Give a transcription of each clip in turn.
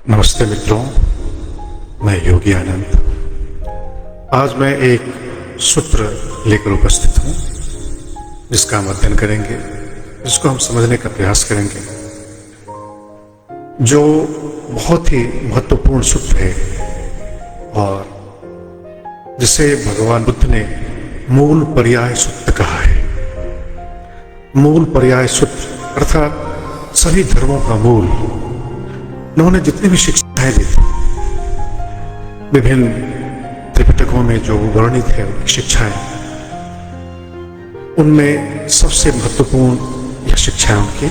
नमस्ते मित्रों, मैं योगी आनंद। आज मैं एक सूत्र लेकर उपस्थित हूँ जिसका हम अध्ययन करेंगे, जिसको हम समझने का प्रयास करेंगे, जो बहुत ही महत्वपूर्ण सूत्र है और जिसे भगवान बुद्ध ने मूल पर्याय सूत्र कहा है। मूल पर्याय सूत्र अर्थात सभी धर्मों का मूल। उन्होंने जितनी भी शिक्षाएं दी थी, विभिन्न त्रिपिटकों में जो वर्णित है शिक्षाएं, उनमें सबसे महत्वपूर्ण यह शिक्षा है उनकी।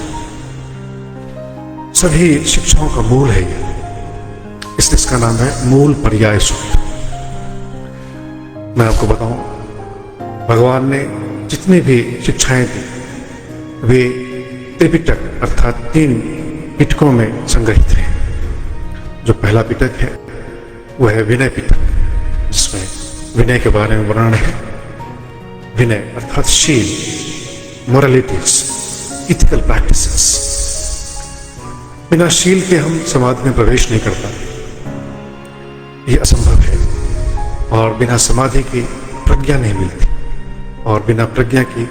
सभी शिक्षाओं का मूल है यह, इसलिए इसका नाम है मूल पर्याय सूत्र। मैं आपको बताऊं, भगवान ने जितनी भी शिक्षाएं दी वे त्रिपिटक अर्थात 3 पिटकों में संग्रहित है। जो पहला पिटक है वह है विनय पिटक, जिसमें विनय के बारे में वर्णन है। विनय अर्थात शील, मोरालिटीज, इथिकल प्रैक्टिसेस। बिना शील के हम समाधि में प्रवेश नहीं कर पाते, यह असंभव है। और बिना समाधि की प्रज्ञा नहीं मिलती, और बिना प्रज्ञा की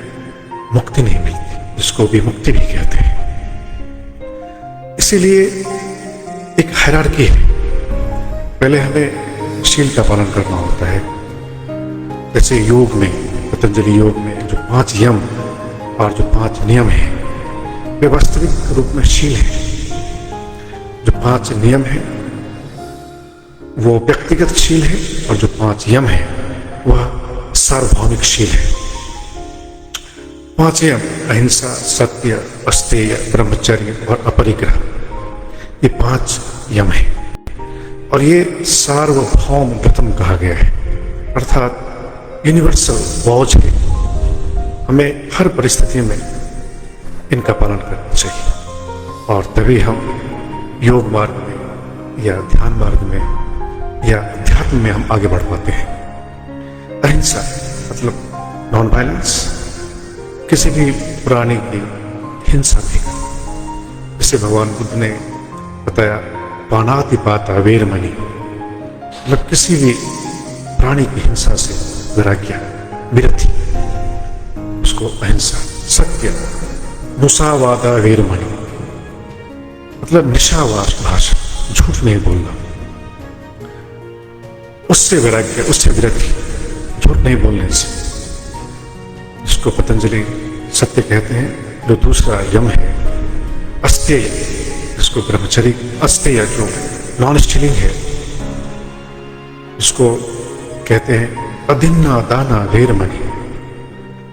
मुक्ति नहीं मिलती, जिसको भी मुक्ति भी कहते हैं। इसीलिए एक हायरार्की है। पहले हमें शील का पालन करना होता है। जैसे योग में, पतंजलि योग में जो 5 यम और जो 5 नियम हैं, वे वास्तविक रूप में शील है। जो 5 नियम है वो व्यक्तिगत शील है, और जो 5 यम है वह सार्वभौमिक शील है। 5 यम अहिंसा, सत्य, अस्तेय, ब्रह्मचर्य और अपरिग्रह, ये 5 यम है। और ये सार्वभौम व्रतम कहा गया है, अर्थात यूनिवर्सल वॉच है। हमें हर परिस्थिति में इनका पालन करना चाहिए, और तभी हम योग मार्ग में या ध्यान मार्ग में या अध्यात्म में हम आगे बढ़ पाते हैं। अहिंसा मतलब नॉन वायलेंस, किसी भी प्राणी की हिंसा नहीं करना। जैसे भगवान बुद्ध ने बताया, पाणातिपाता वेरमणि, मतलब किसी भी प्राणी की हिंसा से वैराग्य, विरति, उसको अहिंसा। सत्य, मुसावादा वेरमणि, मतलब निशावाद भाषा, झूठ नहीं बोलना, उससे वैराग्य, उससे विरति, झूठ नहीं बोलने से, जिसको पतंजलि सत्य कहते हैं। जो दूसरा यम है अस्तेय, जिसको ब्रह्मचर्य, अस्तेय जो नॉन स्टीलिंग है, इसको कहते हैं अदिन्ना दाना वेरमणि।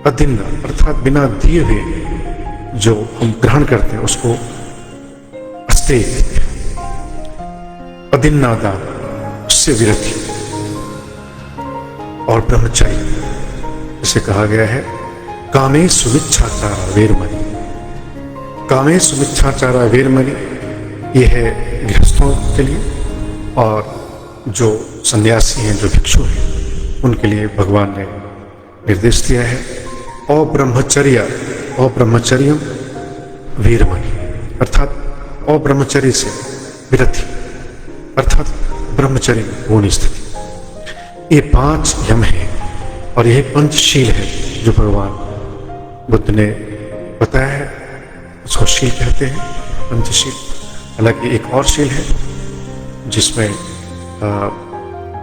अदिन्ना अर्थात बिना दिए हुए जो हम ग्रहण करते हैं उसको अस्तेय कहते हैं। अदिन्ना दान, उससे विरति। और ब्रह्मचर्य, इसे कहा गया है कामे सुमिच्छाचारा वेरमणि। कामे सुमिच्छाचारा वेरमणि, यह है गृहस्थों के लिए, और जो सन्यासी हैं, जो भिक्षु हैं, उनके लिए भगवान ने निर्देश दिया है। अब्रह्मचर्य, अब्रह्मचर्यम वेरमणि, अर्थात अब्रह्मचर्य से विरति, अर्थात ब्रह्मचर्य में पूर्ण स्थिति। ये 5 यम है, और यह पंचशील है जो भगवान बुद्ध ने बताया है, उसको शील कहते हैं, पंचशील। हालांकि एक और शील है जिसमें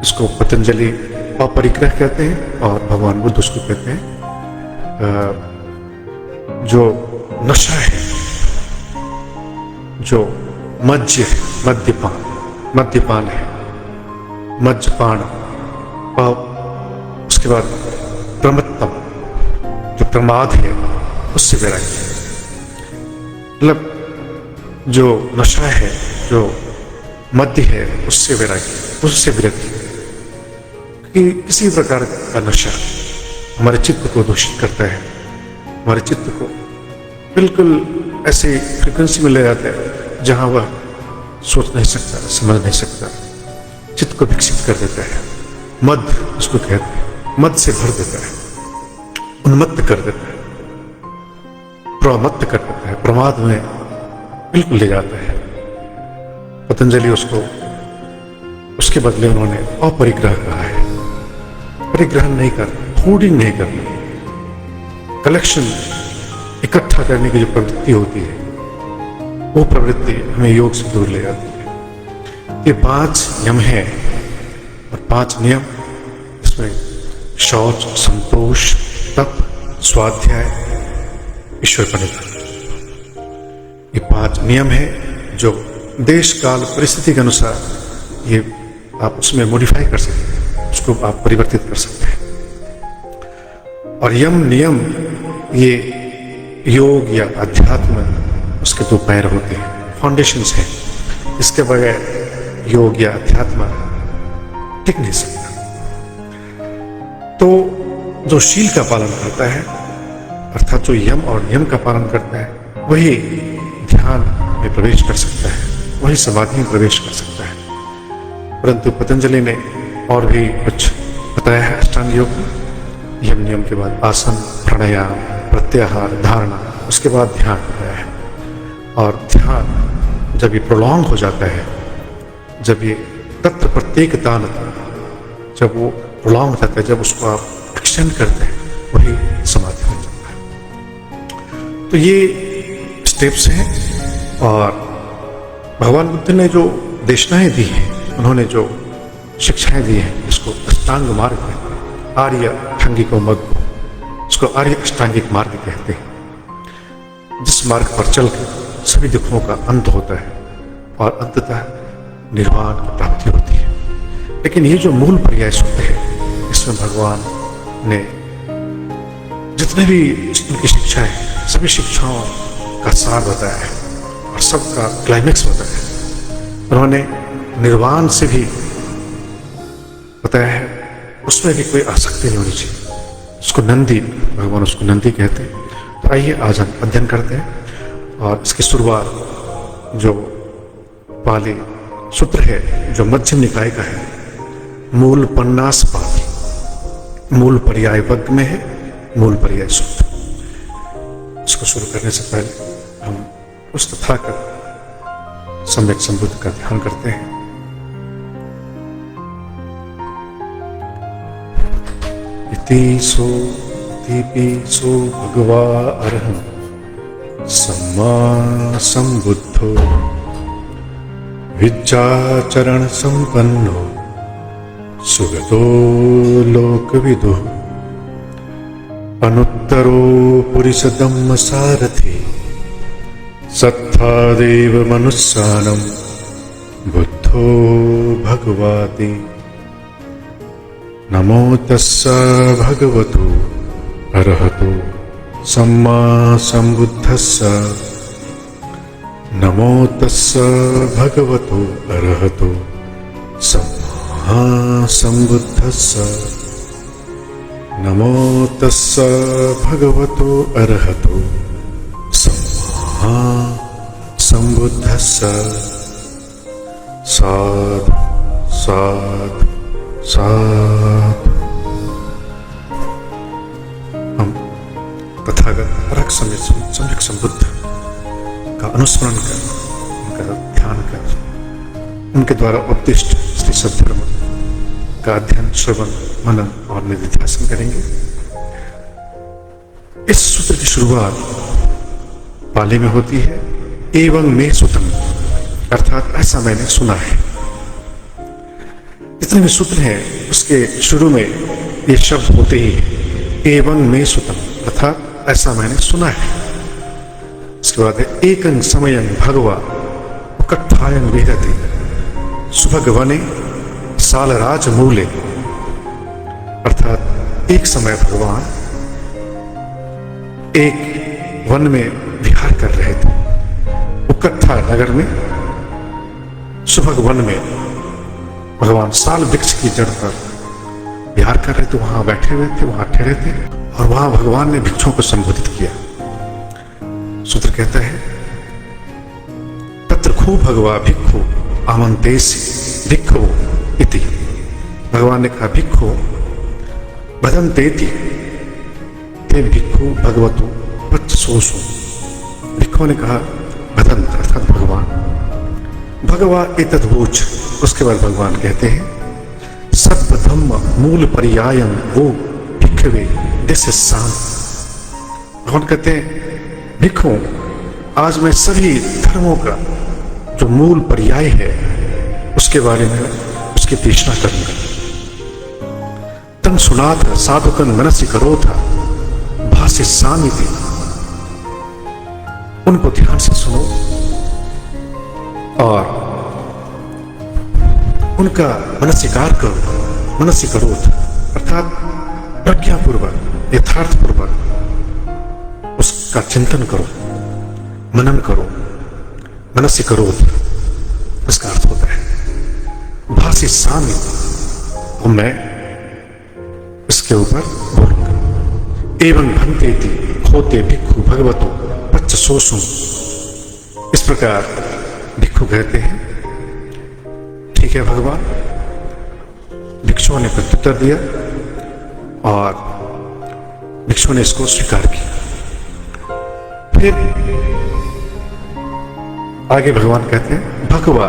इसको पतंजलि अपरिग्रह कहते हैं, और भगवान बुद्ध उसको कहते हैं जो नशा है, जो मज्ज है, मद्यपान, मद्यपान है, मज्जपान। और उसके बाद प्रमत्तम, जो प्रमाद है, उससे वैराग्य। मतलब जो नशा है, जो मद्य है, उससे वैराग्य, उससे विरति। कि किसी प्रकार का नशा हमारे चित्त को दूषित करता है, हमारे चित्त को बिल्कुल ऐसे फ्रीक्वेंसी में ले जाता है जहां वह सोच नहीं सकता, समझ नहीं सकता, चित्त को विकसित कर देता है। मद उसको कहते हैं, मद से भर देता है, उन्मत्त कर देता है, प्रमत्त कर देता है, प्रमाद में बिल्कुल ले जाता है। पतंजलि उसके बदले उन्होंने अपरिग्रह कहा है। परिग्रहण नहीं करना, होर्डिंग नहीं करना, कलेक्शन इकट्ठा करने की जो प्रवृत्ति होती है वो प्रवृत्ति हमें योग से दूर ले जाती है। ये 5 यम है और 5 नियम, इसमें शौच, संतोष, तप, स्वाध्याय, ईश्वर प्रणिधान, ये 5 नियम है जो देश काल परिस्थिति के अनुसार ये आप उसमें मॉडिफाई कर सकते हैं, उसको आप परिवर्तित कर सकते हैं। और यम नियम ये योग या अध्यात्म उसके 2 पैर होते हैं, फाउंडेशंस हैं। इसके बगैर योग या अध्यात्म टिक नहीं सकता। तो जो शील का पालन करता है, अर्थात जो यम और नियम का पालन करता है, वही ध्यान में प्रवेश कर सकता है, वही समाधि में प्रवेश कर सकता है। परंतु पतंजलि ने और भी कुछ बताया है अष्टांग योग में। यम नियम के बाद आसन, प्राणायाम, प्रत्याहार, धारणा, उसके बाद ध्यान बताया है। और ध्यान जब ये प्रोलॉन्ग हो जाता है, जब ये तत्र प्रत्येक दान, जब वो प्रोलॉन्ग हो जाता है, जब उसको आप एक्सटेंड करते हैं, वही समाधि हो जाता है। तो ये स्टेप्स हैं। और भगवान बुद्ध ने जो देशनाएं दी हैं, उन्होंने जो शिक्षाएं दी हैं, इसको अष्टांग मार्ग कहते हैं। आर्य अष्टांगिको मग्ग, इसको आर्य अष्टांगिक मार्ग कहते हैं, जिस मार्ग पर चलकर सभी दुखों का अंत होता है और अंततः निर्वाण की प्राप्ति होती है। लेकिन ये जो मूल पर्याय सूत्र है, इसमें भगवान ने जितने भी उनकी शिक्षाएं, सभी शिक्षाओं का सार बताया है और सबका क्लाइमेक्स बताया है। उन्होंने निर्वाण से भी बताया है, उसमें भी कोई आसक्ति नहीं होनी चाहिए। उसको नंदी, भगवान उसको नंदी कहते हैं। तो आइए आज हम अध्ययन करते हैं। और इसकी शुरुआत जो पाली सूत्र है, जो मध्यम निकाय का है, मूल पन्नास पाली, मूल पर्याय वर्ग में है, मूल पर्याय सूत्र। इसको शुरू करने से पहले हम उस तथागत सम्यक संबुद्ध का ध्यान करते हैं। इति सो भगवा अरहं सम्मा संबुद्धो विद्याचरण संपन्नो सुगतो लोकविदो अनुत्तरो पुरुषधम्म सारथि सत्तादेव मनुष्यानं बुद्धो भगवाति। नमो तस्स भगवतो अरहतो सम्मा संबुद्धस्स। नमो तस्स भगवतो अरहतो सम्मा संबुद्धस्स। नमो तस्स भगवतो अरहतो सम्मा संबुद्धस्स। साधु साधु साधु। हम तथागत रख सम्यक संबुद्ध का अनुस्मरण कर, उनका ध्यान कर, उनके द्वारा उपदिष्ट श्री सद्धर्म का अध्ययन, श्रवण, मनन और निधिध्यासन करेंगे। इस सूत्र की शुरुआत पाली में होती है, एवं मे सुतम, अर्थात ऐसा मैंने सुना है। जितने भी सूत्र हैं उसके शुरू में ये शब्द होते ही एवं मे सुतम, अर्थात ऐसा मैंने सुना है। इसके बाद है एकं समयं भगवा उकट्ठायं विहरति सुभगवने सालराज मूले, अर्थात एक समय भगवान एक वन में विहार कर रहे थे, उकट्ठा नगर में, सुभग वन में भगवान साल वृक्ष की जड़ पर विहार कर रहे थे, वहां बैठे हुए थे, वहां ठहरे थे और वहां भगवान ने भिक्षुओं को संबोधित किया। सूत्र कहता है तत्र खू भगवा भिक्षु आमंतेसि भिक्षु इति। भगवान ने कहा भिक्षु भदंतेति ते भिक्षु भगवतु पच्चसोसु। भिक्षुओं ने कहा भदंत अर्थात भगवान भगवा एतद्वोच। उसके बाद भगवान कहते हैं सत्व धम्म मूल पर्यायम वो भिक्षवे दिस शाम। भगवान कहते हैं भिक्षु, आज मैं सभी धर्मों का जो मूल पर्याय है उसके बारे में उसकी देशना करूंगा। तन सुना था साधुकन मनसी करो था भाष्य सामी थी। उनको ध्यान से सुनो और उनका मनस्कार करो। मनस्य करो अर्थात प्रज्ञापूर्वक यथार्थपूर्वक उसका चिंतन करो, मनन करो। मनस्य करो इसका अर्थ होता है भाषी सामी, और मैं इसके ऊपर बोलूंगा। एवं भंते थी होते भिक्षु भगवतो पच्च सोसुम। इस प्रकार भिक्षु कहते हैं ठीक है भगवान। भिक्षुओं ने प्रत्युत्तर दिया और भिक्षुओं ने इसको स्वीकार किया। फिर आगे भगवान कहते हैं भगवा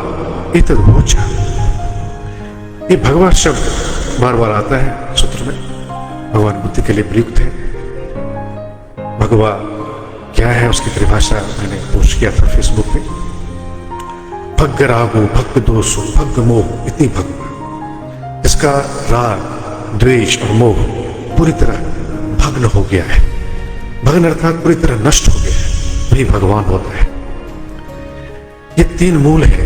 एतद्वोच। ये भगवा शब्द बार बार आता है सूत्र में, भगवान बुद्धि के लिए प्रयुक्त है। भगवा क्या है उसकी परिभाषा मैंने पोस्ट किया था फेसबुक पे। भग्ग रागो भग्ग दोषो भग्ग मोह इतनी भग्ग, इसका राग द्वेष और मोह पूरी तरह भग्न हो गया है। भग्न अर्थात पूरी तरह नष्ट हो गया है, वही भगवान होता है। ये तीन मूल है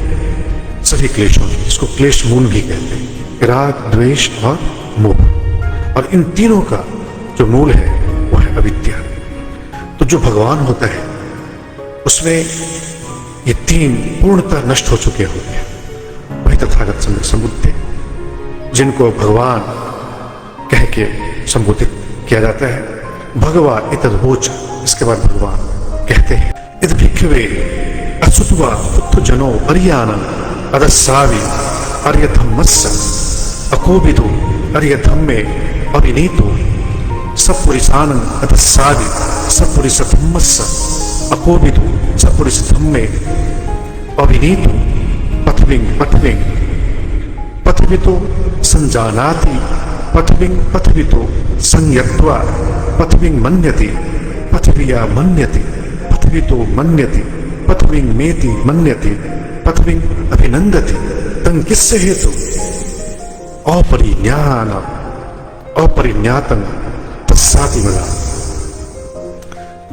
सभी क्लेशों के, इसको क्लेश मूल भी कहते हैं, राग द्वेष और मोह। और इन तीनों का जो मूल है वो है अविद्या। तो जो भगवान होता है उसमें ये तीन पूर्णतः नष्ट हो चुके होते हैं। वही तथागत संबुद्ध थे जिनको भगवान कह के संबोधित किया जाता है। भगवा एतद्वोच। इसके बाद भगवान कहते हैं इद भिक्षवे असुत्वा उत्थ जनो अर्यानम अदस्सावि अर्यधम्मस्य अकोबिदो अर्यधम्मे अविनीतो सपुरिसानं अदस्सावि सपुरिसधम्मस्य अकोबिदो सपुरिसधम्मे अविनीतो पथविंग पथविंग पथवितो संजानाति पथविंग पथवितो संयत्वा पथविंग मन्यति पथविया मन्यति पथवितो मन्यति पथविंग मेति मन्यति पथविंग अभिनंदति। तंग किससे हेतु अपरिज्ञान अपरिज्ञातं तस्साति वदा।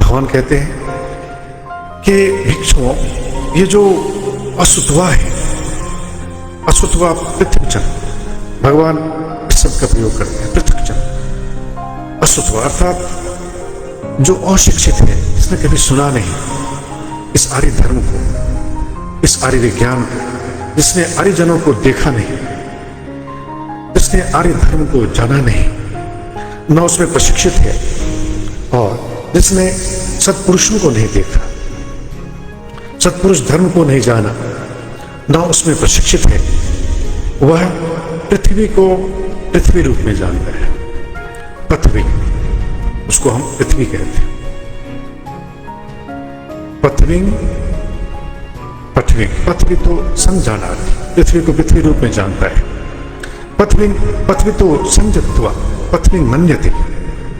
भगवान कहते हैं कि भिक्षुओं, ये जो असुत्वा है, असुत्वा पृथकजन, भगवान इस शब्द का प्रयोग करते हैं पृथकजन। असुत्वा अर्थात जो अशिक्षित है, जिसने कभी सुना नहीं इस आर्य धर्म को, इस आर्य विज्ञान को, जिसने आर्य जनों को देखा नहीं, जिसने आर्य धर्म को जाना नहीं, न उसमें प्रशिक्षित है, और जिसने सत्पुरुषों को नहीं देखा, सत्पुरुष धर्म को नहीं जाना, न उसमें प्रशिक्षित है, वह पृथ्वी को पृथ्वी रूप में जानता है। पृथ्वी, उसको हम पृथ्वी कहते हैं। पृथ्वी पृथ्वी पृथ्वी तो संजाना, पृथ्वी को पृथ्वी रूप में जानता है। पृथ्वी तो संजत्वा पृथ्वी मन्यते,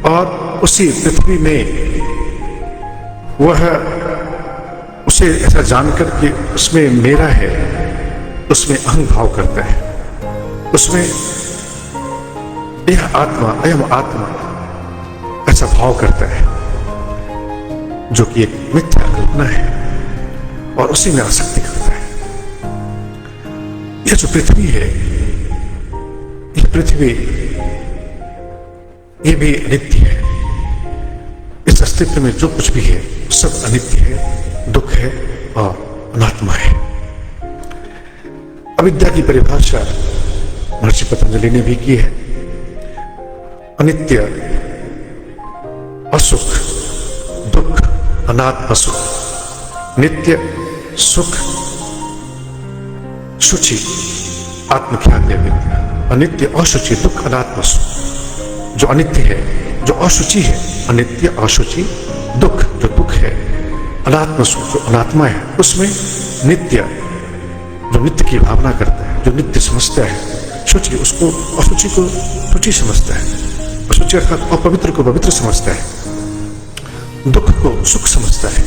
और उसी पृथ्वी में वह उसे ऐसा जानकर कि उसमें मेरा है, उसमें अहं भाव करता है, उसमें यह आत्मा अयम आत्मा ऐसा भाव करता है, जो कि एक मिथ्या कल्पना है, और उसी में आसक्ति करता है। यह जो पृथ्वी है, यह पृथ्वी ये भी अनित्य है। इस अस्तित्व में जो कुछ भी है सब अनित्य है, दुख है और अनात्मा है। अविद्या की परिभाषा महर्षि पतंजलि ने भी की है। अनित्य, असुख, दुख, अनात्म सुख, नित्य सुख, शुचि, आत्मख्याति अविद्या। अनित्य, अशुचि, दुख, अनात्म सुख। जो अनित्य है, जो अशुचि है, अनित्य, अशुचि, दुख, जो दुख है, अनात्म सुख, जो अनात्मा है, उसमें नित्य, जो नित्य की भावना करता है, जो नित्य समझता है, शुचि उसको अशुचि को शुचि समझता है, अशुचि अर्थात अपवित्र को पवित्र समझता है, दुख को सुख समझता है,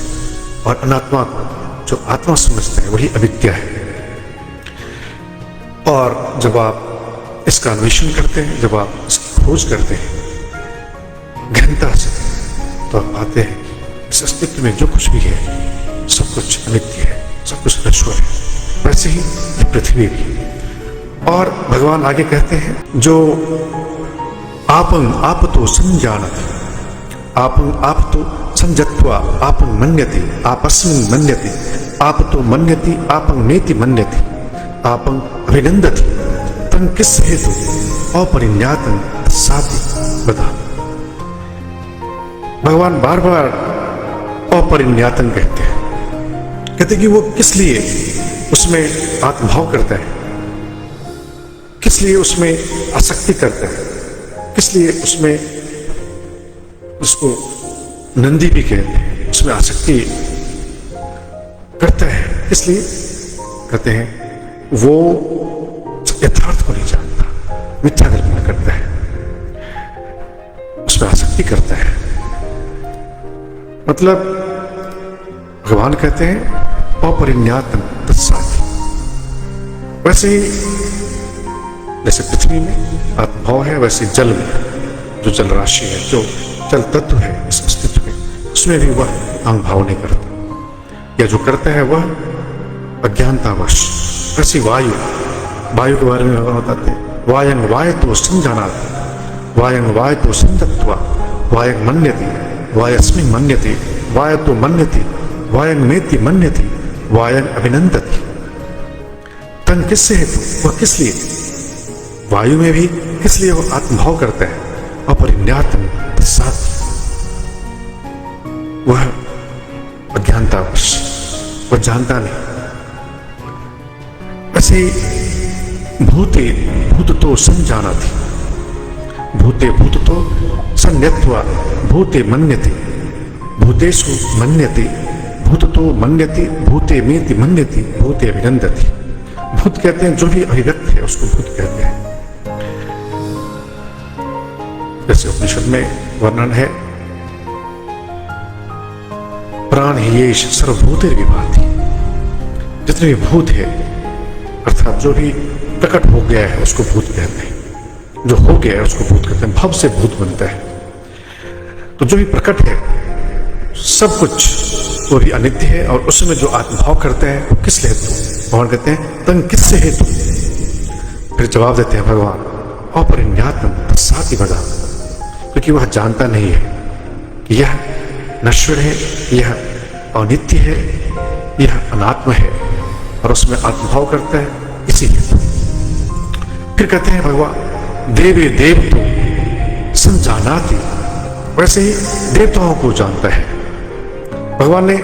और अनात्मा को जो आत्मा समझता है वही अविद्या है। और जब आप इसका अन्वेषण करते हैं, जब आप इसकी खोज करते हैं गहनता से, तो आप पाते हैं इस अस्तित्व में जो कुछ भी है सब कुछ अनित्य है, सब कुछ नश्वर है। वैसे ही ये पृथ्वी भी। और भगवान आगे कहते हैं जो आपं आपतो संजानति, आपं आपतो संजत्वा आपं मन्यति, आपस्मिन् मन्यति, आपतो मन्यति, आपं नेति मन्यति, आपं अभिनंदति, तं किस हेतु अपरिज्ञातं तस्साति बता। भगवान बार बार अपरिज्ञातं कहते हैं, कहते कि वो किस लिए उसमें आत्मभाव करता है, किस लिए उसमें आसक्ति करता है, किस लिए उसमें, उसको नंदी भी कहते हैं, उसमें आसक्ति करता है, इसलिए कहते हैं वो यथार्थ को नहीं जानता, मिथ्या कल्पना करता है, उसमें आसक्ति करता है। मतलब भगवान कहते हैं अपरिज्ञातं तस्साति। वैसे ही जैसे पृथ्वी में आत्मभाव है, वैसे जल में जो जल राशि है, जो जल तत्व है इस अस्तित्व में, उसमें भी वह अंगभाव नहीं करता, या जो करता है वह अज्ञानतावश। वैसे वायु, वायु के बारे में भगवान बताते हैं वायं वायतो संजानाति, वायं वायतो संदत्वा, वायं मन्यति, वायस्मिन् मन्यति, वायतो मन्यति, वायं नेति मन्यति, वायं अभिनंदति। तन किससे हेतु, वह किस लिए, वायु में भी किस लिए वो आत्मभाव करता है, अपरिज्ञातं तस्साति, वह अज्ञानतावश, वह जानता नहीं। ऐसे भूते भूततो संजानाति, भूते भूततो संज्ञत्वा, भूते मन्यते, भूतेषु मन्यते, भूततो मन्यते, भूते मेति मन्यते, भूते अभिनंदति। भूत कहते हैं जो भी अभिव्यक्त है उसको भूत कहते हैं। जैसे उपनिषद में वर्णन है प्राण ही येष सर्वभूतेर विभाति, जितने भी भूत है अर्थात जो भी प्रकट हो गया है उसको भूत कहते हैं, जो हो गया है उसको भूत कहते हैं। भव से भूत बनता है, तो जो भी प्रकट है सब कुछ वो भी अनित्य है, और उसमें जो आत्मभाव करता है वो किस हेतु, भगवान कहते हैं तन किससे हेतु। फिर जवाब देते हैं भगवान अपरिज्ञातं तस्साति बदा, क्योंकि वह जानता नहीं है कि यह नश्वर है, यह अनित्य है, यह अनात्म है, और उसमें आत्मभाव करता है इसी हेतु। फिर कहते हैं भगवान देवे देवतो संजानाति, वैसे ही देवताओं को जानता है। भगवान ने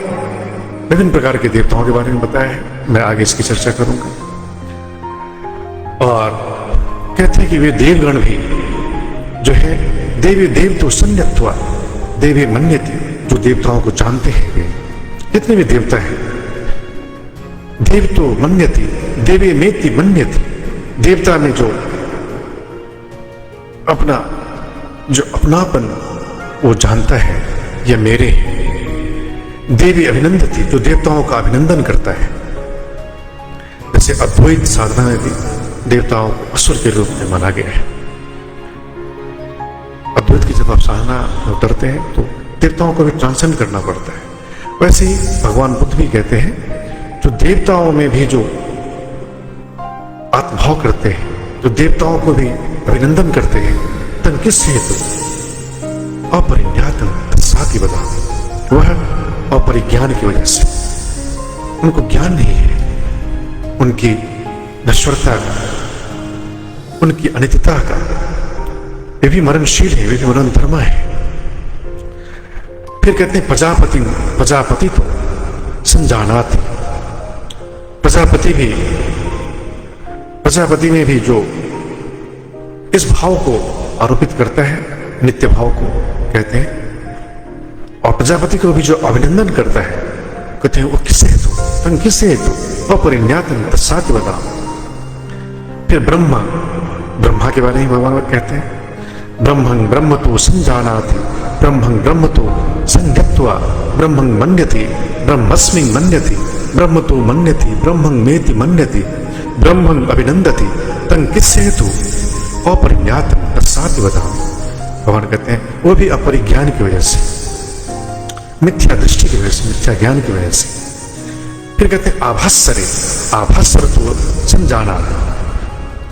विभिन्न प्रकार के देवताओं के बारे में बताया है, मैं आगे इसकी चर्चा करूंगा। और कहते हैं कि वे देवगण भी जो है देवी देवतो संज्ञत्वा, देवी मन्यते, जो देवताओं को जानते हैं, वे जितने भी देवता हैं, देवतो मन्यते, देवी मेति मन्यते, देवता में जो अपना जो अपनापन वो जानता है यह मेरे हैं। देवी अभिनंदती, जो देवताओं का अभिनंदन करता है। जैसे अद्वैत साधना में भी देवताओं को असुर के रूप में माना गया है। अद्वैत की जब आप साधना में उतरते हैं तो देवताओं को भी ट्रांसेंड करना पड़ता है। वैसे ही भगवान बुद्ध भी कहते हैं जो देवताओं में भी जो आत्मभाव करते हैं, जो देवताओं को भी अभिनंदन करते हैं, तन किस हेतु अपरिज्ञातं तस्साति बदा, वह अपरिज्ञान की वजह से, उनको ज्ञान नहीं है उनकी नश्वरता का, उनकी अनित्यता का। वे भी मरणशील है, वे भी मरण धर्मा है। फिर कहते हैं प्रजापति तो संजानाति, प्रजापति में भी जो इस भाव को आरोपित करता है, नित्य भाव को कहते हैं, और प्रजापति को भी जो अभिनंदन करता है कहते हैं वो किससे हेतु, तन किससे हेतु, अपरिज्ञातम तत्सात् वदाम। फिर ब्रह्मा के बारे में भगवान कहते हैं, ब्रह्मं ब्रह्म तो संजानाति, ब्रह्मं ब्रह्म तो संज्ञत्वा, ब्रह्मं मन्यति, ब्रह्मस्मिं मन्यति, ब्रह्म तो मन्यति, ब्रह्मं मेति मन्यति, ब्रह्मं अभिनंदति, तं किससे हेतु अपरिज्ञातम तत्सात् वदाम। भगवान कहते हैं वो भी अपरिज्ञान की वजह से, मिथ्या दृष्टि की वजह से, मिथ्या ज्ञान की वजह से। फिर कहते हैं आभास्वरे, आभास्वर तो संजाना,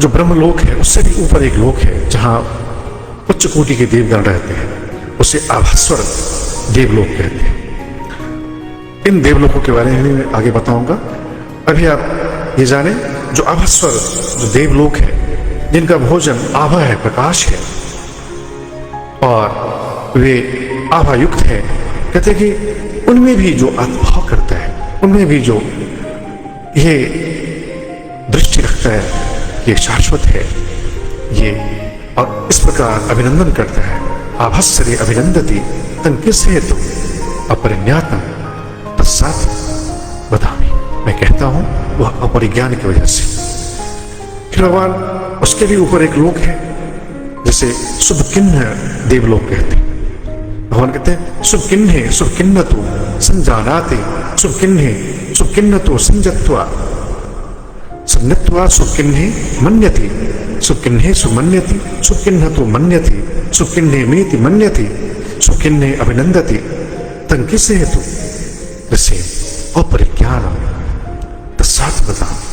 जो ब्रह्मलोक है उससे भी ऊपर एक लोक है जहां उच्च कोटि के देवगण रहते हैं, उसे आभास्वर देवलोक कहते हैं। इन देवलोकों के बारे में मैं आगे बताऊंगा। अभी आप ये जाने, जो आभास्वर जो देवलोक है, जिनका भोजन आभा है, प्रकाश है, और वे आभा युक्त है, कहते हैं कि उनमें भी जो आत्मभाव करता है, उनमें भी जो ये दृष्टि रखता है ये शाश्वत है, ये, और इस प्रकार अभिनंदन करता है, आभास्वरे अभिनंदति तं किससे हेतु अपरिज्ञातम तत्सात् वदामि। मैं कहता हूं वह अपरिज्ञान की वजह से। फिर भगवान उसके भी ऊपर एक लोक है जिसे शुभकिन्ह देवलोक कहते हैं। भगवान कहते हैं शुभकिन्ह तो संजानाति, शुभकिन्ह तो संजत्वा, संज्ञत्वा शुभकिन्हे मन्यति, शुभकिन्हे सुमन्यति, शुभकिन्ह तो मन्यति, शुभकिन्हे मेति मन्यति, शुभकिन्हे अभिनंदति, तं किससे हेतु जैसे अपरिज्ञानम तत्सात् वदामि।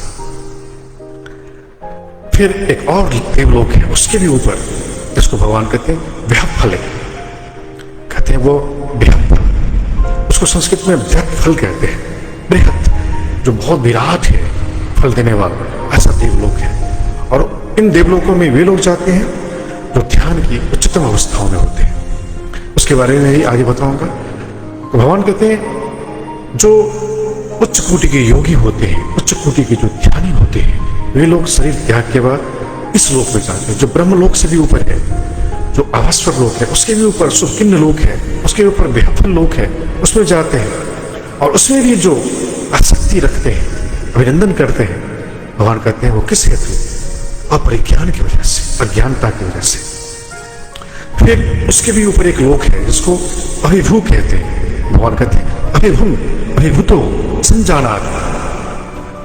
फिर एक और देवलोक है उसके भी ऊपर, जिसको भगवान कहते हैं बृहत्फले, कहते हैं वो बृहत्फल, उसको संस्कृत में बृहत्फल कहते हैं। बृहत जो बहुत विराट है, फल देने वाला, ऐसा देवलोक है। और इन देवलोकों में वे लोग जाते हैं जो ध्यान की उच्चतम अवस्थाओं में होते हैं। उसके बारे में ही आगे बताऊंगा। तो भगवान कहते हैं जो उच्च कोटि के योगी होते हैं, उच्च कोटि के जो ध्यानी होते हैं, वे लोग शरीर त्याग के बाद इस लोक में जाते हैं जो ब्रह्म लोक से भी ऊपर है, जो आभास्वर लोक है, उसके भी ऊपर शुभकिन्ह लोक है, उसके ऊपर बृहत्फल लोक है, उसमें जाते हैं। और उसमें भी जो आसक्ति रखते हैं, अभिनंदन करते हैं, भगवान कहते हैं वो किस हेतु अपरिज्ञान की वजह से, अज्ञानता की वजह से। फिर उसके भी ऊपर एक लोक है जिसको अभिभू कहते हैं। भगवान कहते हैं अभिभूतो संजानात्,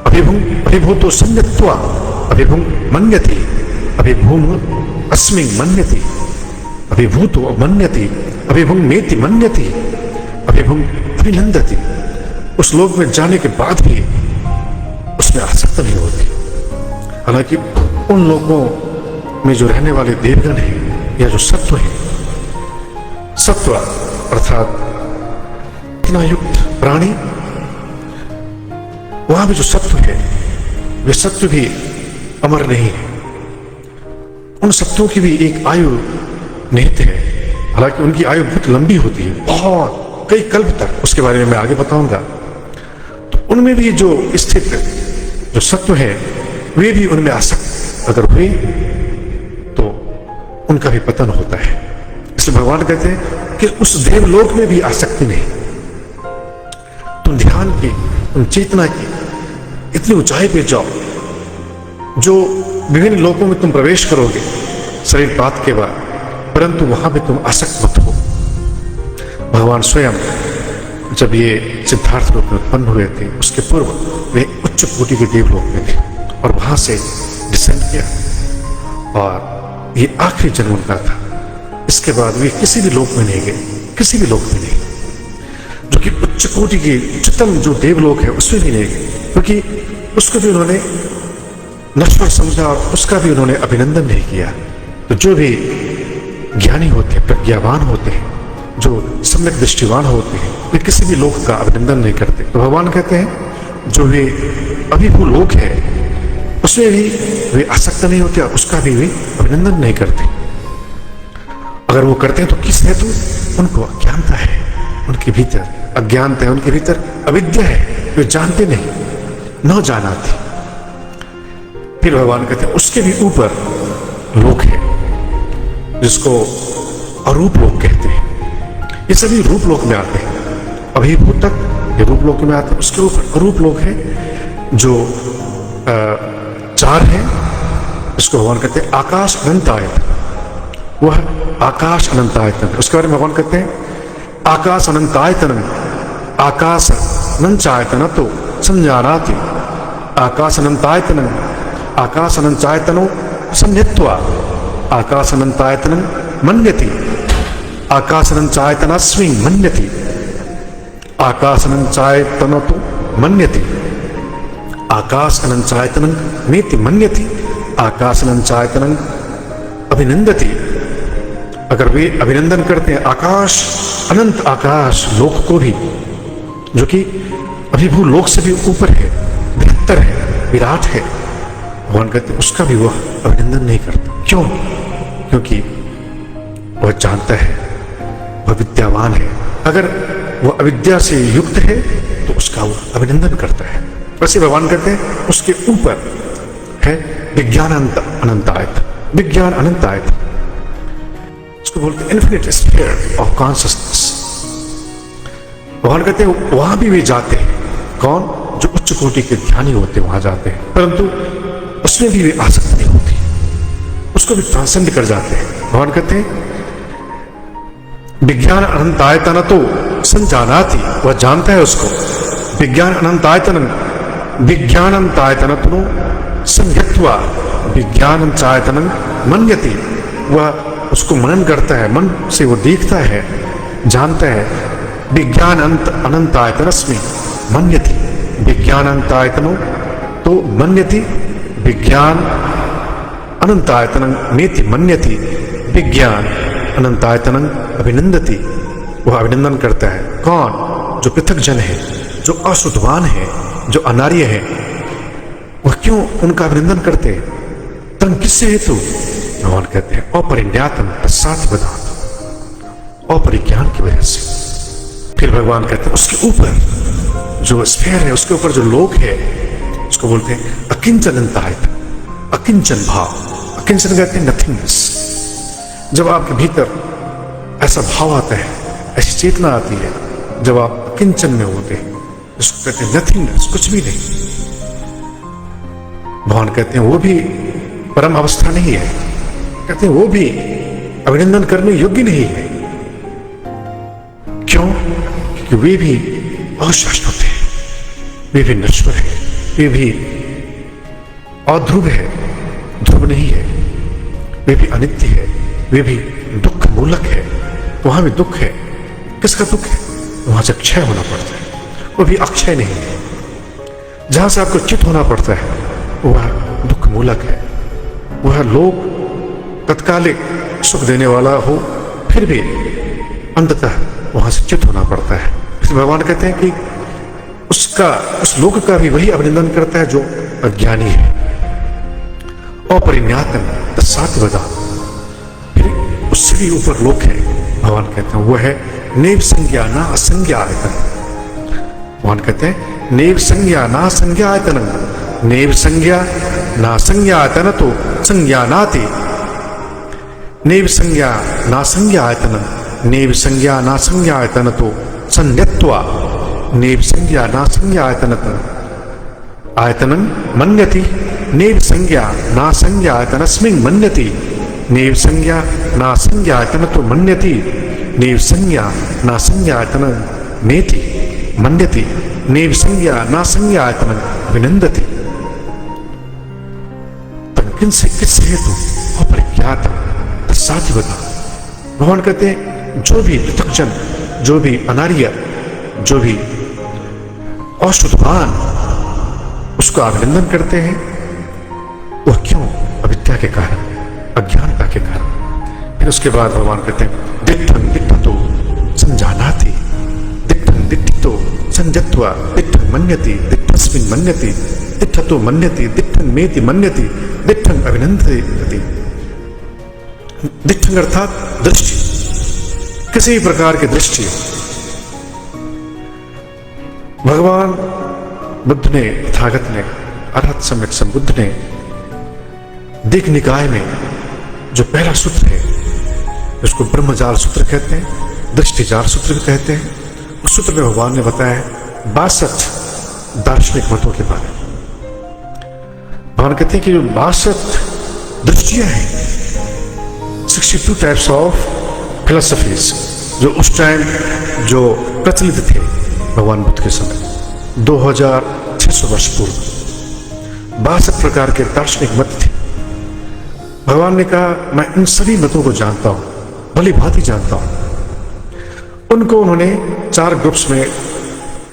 अभिभूतो संज्ञत्वा, अभिभूम मन्यति, अभिभूम अस्मिन् मन्यति, अभिभूतो मन्यति, अभिभूम मेति मन्यति, अभिभूम अभिनंदति। उस लोक में जाने के बाद भी उसमें आसक्त नहीं होती। हालांकि उन लोगों में जो रहने वाले देवगण हैं या जो सत्व है, सत्व अर्थात इतना युक्त प्राणी, वहां भी जो सत्व है वे सत्व भी अमर नहीं है। उन सत्वों की भी एक आयु निहित है, हालांकि उनकी आयु बहुत लंबी होती है, बहुत कई कल्प तक। उसके बारे में मैं आगे बताऊंगा। तो उनमें भी जो स्थित जो सत्व है वे भी उनमें आसक्त अगर हुए तो उनका भी पतन होता है। इसलिए भगवान कहते हैं कि उस देवलोक में भी आसक्ति नहीं। तुम ध्यान की, तुम चेतना की इतनी ऊंचाई पे जाओ, जो विभिन्न लोकों में तुम प्रवेश करोगे शरीर पात के बाद, परंतु वहां भी तुम आसक्त मत हो। भगवान स्वयं जब ये सिद्धार्थ रूप में उत्पन्न हुए थे, उसके पूर्व वे उच्च कोटि के देवलोक में थे और वहां से डिसेंड किया और ये आखिरी जन्म उनका था। इसके बाद वे किसी भी लोक में नहीं गए, किसी भी लोक में नहीं, जो कि उच्च कोटि के उच्चतम जो देवलोक है उसमें भी नहीं गए, क्योंकि उसको भी उन्होंने नश्वर समझा और उसका भी उन्होंने अभिनंदन नहीं किया। तो जो भी ज्ञानी होते हैं, प्रज्ञावान होते हैं, जो सम्यक दृष्टिवान होते हैं, वे किसी भी लोक का अभिनंदन नहीं करते। तो भगवान कहते हैं जो वे अभिभू लोक है उसमें भी वे आसक्त नहीं होते और उसका भी वे अभिनंदन नहीं करते। अगर वो करते हैं तो किस हेतु? उनको अज्ञानता है, उनके भीतर अज्ञानता है, उनके भीतर अविद्या है, वे जानते नहीं, न जाना थी। फिर भगवान कहते हैं उसके भी ऊपर लोक है जिसको अरूप लोक कहते हैं। ये सभी रूप लोक में आते हैं, अभिभूत तक ये रूप लोक में आते हैं। उसके ऊपर अरूप लोक है जो चार है, इसको भगवान कहते हैं आकाश अनंत आयतन। वह आकाश अनंत आयतन, उसके बारे में भगवान कहते हैं आकाश अनंत आयतन, आकाश अनंत आयतन तो संजानाति, आकाश अनंत आयतन, आकाश अनंत आयतनो संयत्वा, आकाश अनंत आयतन मन्यति, आकाश अनंत आयतनस्मिन् मन्यति, आकाश अनंत आयतन तो मन्यति, आकाश अनंत आयतन मेति मन्यति, आकाश अनंत आयतन अभिनंदति। अगर वे अभिनंदन करते हैं आकाश अनंत आकाश लोक को भी, जो कि अभिभू लोक से भी ऊपर है, बेहतर है, विराट है, भगवान कहते हैं उसका भी वह अभिनंदन नहीं करता। क्यों? क्योंकि वह जानता है, वह विद्यावान है। अगर वह अविद्या से युक्त है तो उसका वह अभिनंदन करता है। वैसे भगवान कहते हैं उसके ऊपर है विज्ञान अनंत आयतन, विज्ञान अनंत आयतन, उसको बोलते हैं इन्फिनिट स्फीयर ऑफ कॉन्शियसनेस। भगवान कहते हैं वहां भी वे जाते हैं। कौन? जो उच्च कोटि के ध्यानी होते हैं वहां जाते हैं, परंतु उसमें भी वे आसक्त नहीं होती, उसको भी ट्रांसेंड कर जाते हैं। भगवान कहते हैं विज्ञान अनंत आयतन तो संजानाति, वह जानता है उसको। विज्ञान अनंत आयतन, विज्ञान अनंत आयतन तो संयत्वा, विज्ञान अनंत आयतन मन्यति, वह उसको मनन करता है, मन से वो देखता है, जानता है। विज्ञान अनंत आयतनस्मिन् मन्यति, विज्ञान अनंत आयतनो तो मन्यति, विज्ञान अनंत आयतन मेति मन्यति, विज्ञान अनंत आयतन अभिनंदति, वह अभिनंदन करता है। कौन? जो पृथक जन है, जो अशुद्धवान है, जो अनार्य है, वह क्यों उनका अभिनंदन करते हैं? तन किससे हेतु? भगवान कहते हैं अपरिज्ञातम तत्सात् वदात्, अपरिज्ञान की वजह से। फिर भगवान कहते हैं उसके ऊपर जो स्फीयर है, उसके ऊपर जो लोक है, उसको बोलते हैं अकिंचन अनंत आयतन, अकिंचन भाव। अकिंचन कहते हैं नथिंगनेस। जब आपके भीतर ऐसा भाव आता है, ऐसी चेतना आती है, जब आप अकिंचन में होते हैं, इसको कहते हैं नथिंगनेस, कुछ भी नहीं। भगवान कहते हैं वो भी परम अवस्था नहीं है, कहते हैं वो भी अभिनंदन करने योग्य नहीं है। क्यों? क्योंकि वे भी अशाश्वत है, वे भी नश्वर है, वे भी अध्रुव है, ध्रुव नहीं है, वे भी अनित्य है, वे भी दुख मूलक है। वहां भी दुख है। किसका दुख है? वहां से क्षय होना पड़ता है, वो भी अक्षय नहीं है। जहां से आपको च्युत होना पड़ता है वह दुख मूलक है। वह लोक तत्कालिक सुख देने वाला हो, फिर भी अंततः वहां से च्युत होना पड़ता है। इसलिए भगवान कहते हैं कि उस लोक का भी वही अभिनंदन करता है जो अज्ञानी है। अपरिज्ञातम तत्सात् वदात्, फिर उससे भी ऊपर लोक है। भगवान कहते हैं वो है नैव संज्ञा न असंज्ञा आयतन। भगवान कहते हैं नैव संज्ञा न संज्ञा आयतन, नैव संज्ञा न संज्ञा आयतन तो संज्ञानाति, नैव संज्ञा न संज्ञा आयतन, नैव संज्ञा न संज्ञा आयतन तो संयत्वा, नैव संज्ञा न संज्ञा आयतनं मन्यति, नैव संज्ञा न संज्ञा आयतनस्मिन् मन्यति, नैव संज्ञा न संज्ञा आयतन तो मन्यति, नैव संज्ञा न संज्ञा आयतन मेति मन्यति, नैव संज्ञा न संज्ञा आयतन अभिनंदति। किनसे किससे हेतु? अपरिज्ञात तत्सात् वदात्। भगवान कहते हैं जो भी पृथक जन, जो भी अनार्य, जो भी अशुद्धवान उसका अभिनंदन करते हैं, वह क्यों? अविद्या के कारण, अज्ञानता के कारण। फिर उसके बाद भगवान कहते हैं दिट्ठं दिट्ठतो संजानाति, दिट्ठं दिट्ठितो संजत्वा, दिट्ठं मन्यति, दिट्ठस्मिन् मन्यति, दिट्ठतो मन्यति, दिट्ठं मेति मन्यति, दिट्ठं अभिनंदति। दिट्ठं अर्थात दृष्टि, किसी प्रकार की दृष्टि। भगवान बुद्ध ने, तथागत ने, अरहत सम्यक संबुद्ध ने दीघ निकाय में जो पहला सूत्र है, उसको ब्रह्मजाल सूत्र कहते हैं, दृष्टिजाल सूत्र भी कहते हैं। उस सूत्र में भगवान ने बताया 62 दार्शनिक मतों के बारे में। भगवान कहते हैं कि जो 62 दृष्टियां हैं, 62 टाइप्स ऑफ फिलोसफीज जो उस टाइम जो प्रचलित थे भगवान बुद्ध के समय, 2600 वर्ष पूर्व 62 प्रकार के दार्शनिक मत थे। भगवान ने कहा मैं इन सभी मतों को जानता हूं, भली भांति जानता हूं। उनको उन्होंने 4 ग्रुप्स में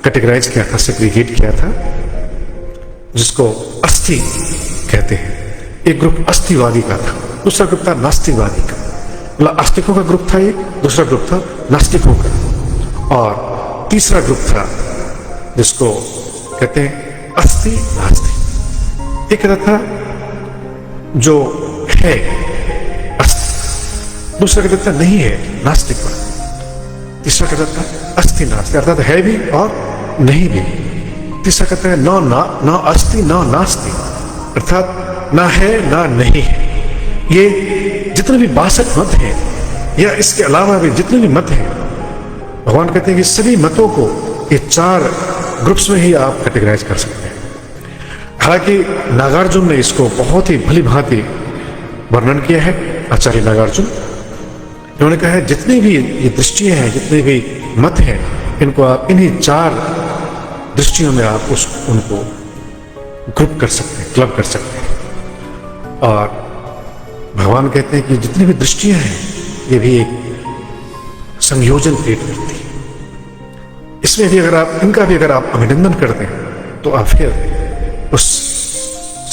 कैटेगराइज किया था, सेग्रीगेट किया था, जिसको अस्थि कहते हैं। एक ग्रुप अस्थिवादी का था, दूसरा ग्रुप था नास्तिकवादी का। मतलब आस्तिकों का ग्रुप था एक, दूसरा ग्रुप था नास्तिकों का, और तीसरा ग्रुप था जिसको कहते हैं अस्थि नास्तिक। एक कहता था जो है अस्थि, दूसरा कहता था नहीं है नास्तिकवाद, तीसरा कहता था अस्थि नास्तिक, अर्थात है भी और नहीं भी। तीसरा कहता है ना अस्थि ना नास्ति, अर्थात ना है ना नहीं है। ये जितने भी 62 मत हैं या इसके अलावा भी जितने भी मत हैं, भगवान कहते हैं कि सभी मतों को ये 4 ग्रुप्स में ही आप कैटेगराइज कर सकते हैं। हालांकि नागार्जुन ने इसको बहुत ही भली भांति वर्णन किया है, आचार्य नागार्जुन। उन्होंने कहा है जितनी भी ये दृष्टियां हैं, जितने भी मत हैं, इनको आप इन्हीं 4 दृष्टियों में आप उनको ग्रुप कर सकते हैं, क्लब कर सकते हैं। और भगवान कहते हैं कि जितनी भी दृष्टियां हैं ये भी एक संयोजन क्रिएट करती है। इसमें भी अगर आप इनका भी अगर आप अभिनंदन करते हैं तो आप फिर उस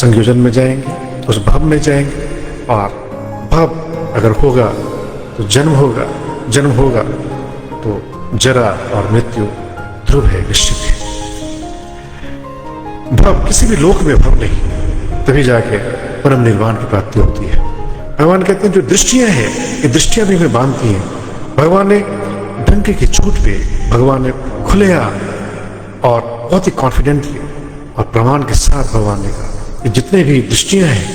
संयोजन में जाएंगे, उस भव में जाएंगे, और भव अगर होगा तो जन्म होगा, जन्म होगा तो जरा और मृत्यु ध्रुव है, निश्चित है। भव किसी भी लोक में भव नहीं, तभी जाके परम निर्वाण की प्राप्ति होती है। भगवान कहते हैं जो दृष्टियां हैं ये दृष्टियां भी हमें बांधती हैं। भगवान ने डंके की चोट पे भगवान ने खुलेआम और बहुत ही कॉन्फिडेंटली और प्रमाण के साथ भगवान ने कहा कि जितने भी दृष्टियां हैं,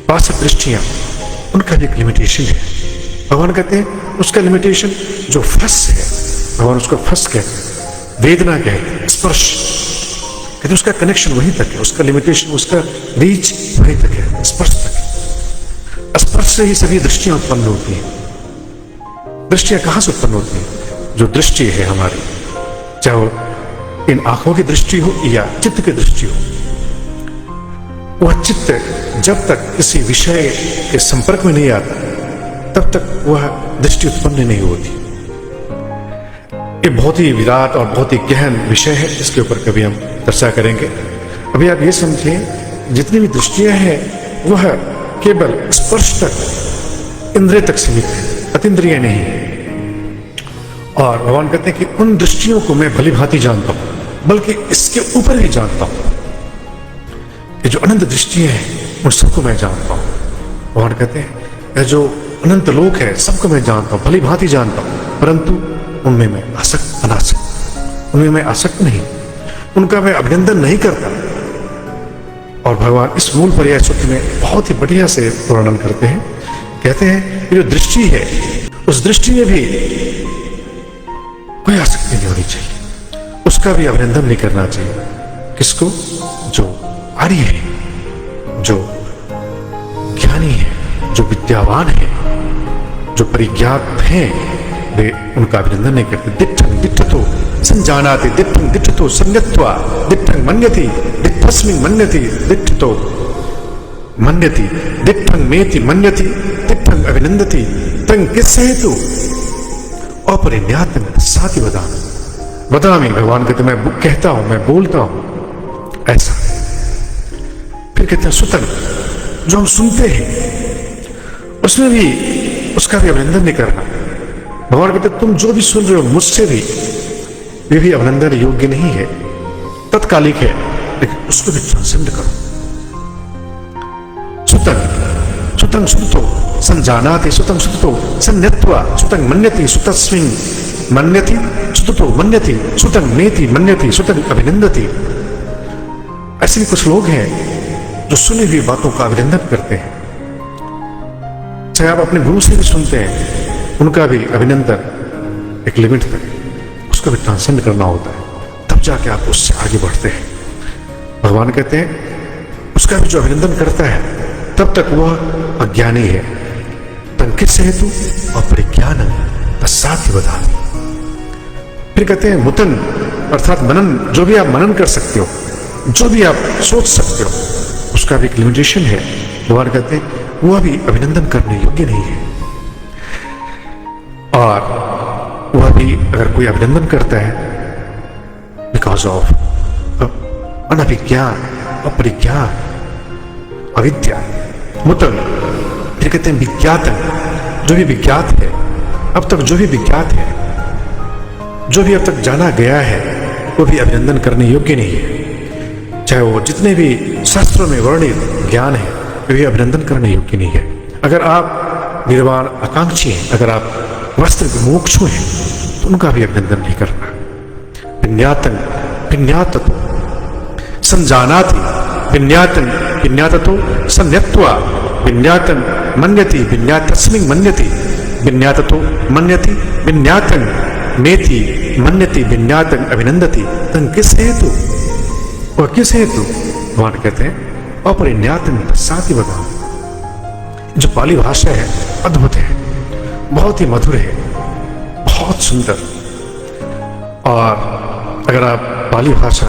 62 दृष्टियां, उनका भी एक लिमिटेशन है। भगवान कहते हैं उसका लिमिटेशन जो फस है, भगवान उसको फस कहते हैं, वेदना कहते हैं, स्पर्श कहते हैं, उसका कनेक्शन वहीं तक है, उसका लिमिटेशन, उसका रीच वहीं तक है, स्पर्श तक है। स्पर्श से ही सभी दृष्टियां उत्पन्न होती हैं। दृष्टियां कहां से उत्पन्न होती हैं? जो दृष्टि है हमारी, चाहे वो इन आंखों की दृष्टि हो या चित्त की दृष्टि हो, वह चित्त जब तक किसी विषय के संपर्क में नहीं आता तब तक वह दृष्टि उत्पन्न नहीं होती। ये बहुत ही विराट और बहुत ही गहन विषय है, इसके ऊपर कभी हम चर्चा करेंगे। अभी आप ये समझिए जितनी भी दृष्टियां हैं वह केवल स्पर्श तक, इंद्रिय तक सीमित है, अतीन्द्रिय नहीं है। और भगवान कहते हैं कि उन दृष्टियों को मैं भली भांति जानता हूं, बल्कि इसके ऊपर भी जानता हूं। ये जो अनंत दृष्टियां हैं उन सबको मैं जानता हूं। भगवान कहते हैं यह जो अनंत लोक है सबको मैं जानता हूं, भली भांति जानता हूं, परंतु उनमें मैं आसक्त अनासक्त, उनमें मैं आसक्त नहीं, उनका मैं अभिनंदन नहीं करता। और भगवान इस मूल पर्याय सूत्र में बहुत ही बढ़िया से वर्णन करते हैं। कहते हैं कि जो दृष्टि है उस दृष्टि में भी कोई आसक्ति नहीं होनी चाहिए, उसका भी अभिनंदन नहीं करना चाहिए। किसको? जो आर्य है, जो ज्ञानी है, जो विद्यावान है, जो परिज्ञात हैं, वे उनका अभिनंदन नहीं करते। दिट्ठं दिट्ठतो संजानाति, दिट्ठं दिट्ठतो संगत्वा, दिट्ठं मन्यति, दिट्ठस्मिन् मन्यति, दिट्ठतो मन्यति, दिट्ठं मेति मन्यति, दिट्ठं अभिनंदति, तं किससे हेतु अपरिज्ञातं साति वदामि। भगवान कहते मैं कहता हूं, मैं बोलता हूं ऐसा। फिर कहते हैं सुतन, जो हम सुनते हैं उसमें भी उसका भी अभिनंदन नहीं करना। भगवान कहते तुम जो भी सुन रहे हो मुझसे भी, वे भी अभिनंदन योग्य नहीं है, तत्कालिक है, लेकिन उसको भी ट्रांसेंड करो। सुतंग सुतंग सुतो संजानाति, सुतंग सुतो संन्यत्वा, सुतंग मन्यति, सुतस्मिन् मन्यति, सुतो मन्यति, सुतंग नेति मन्यति, सुतंग अभिनंदति। ऐसे भी कुछ लोग हैं जो सुनी हुई बातों का अभिनंदन करते हैं। चाहे आप अपने गुरु से भी सुनते हैं, उनका भी अभिनंदन एक लिमिट तक, उसको भी ट्रांसेंड करना होता है, तब जाके आप उससे आगे बढ़ते हैं। भगवान कहते हैं उसका भी जो अभिनंदन करता है तब तक वह अज्ञानी है। तंकित हेतु अपरिज्ञान पश्चात बता। फिर कहते हैं मुतन अर्थात मनन, जो भी आप मनन कर सकते हो, जो भी आप सोच सकते हो, उसका भी एक लिमिटेशन है। भगवान कहते हैं वह भी अभिनंदन करने योग्य नहीं है। और वह भी अगर कोई अभिनंदन करता है बिकॉज ऑफ अनभिज्ञान, अपरिज्ञान, अविद्या, मुतन। फिर कहते हैं विज्ञातन, जो भी विज्ञात है, अब तक जो भी विज्ञात है, जो भी अब तक जाना गया है, वो भी अभिनंदन करने योग्य नहीं है। चाहे वो जितने भी शास्त्रों में वर्णित ज्ञान है, वे भी अभिनंदन करने योग्य नहीं है। अगर आप निर्वाण आकांक्षी हैं, अगर आप वस्त्र विमोक्षु हैं, तो उनका भी अभिनंदन नहीं करना। विज्ञातन विज्ञाततो संजानाति, विज्ञातन विज्ञाततो संज्ञत्वा, विज्ञातन मन्यति विज्ञातस्मिन् मन्यति, विज्ञाततो मन्यति विज्ञातन मेति मन्यति विज्ञातन अभिनंदति। तन किस हेतु, वह किस हेतु? भगवान कहते हैं अपरिज्ञातन पश्चाति बता। जो पाली भाषा है अद्भुत है, बहुत ही मधुर है, बहुत सुंदर। और अगर आप पाली भाषा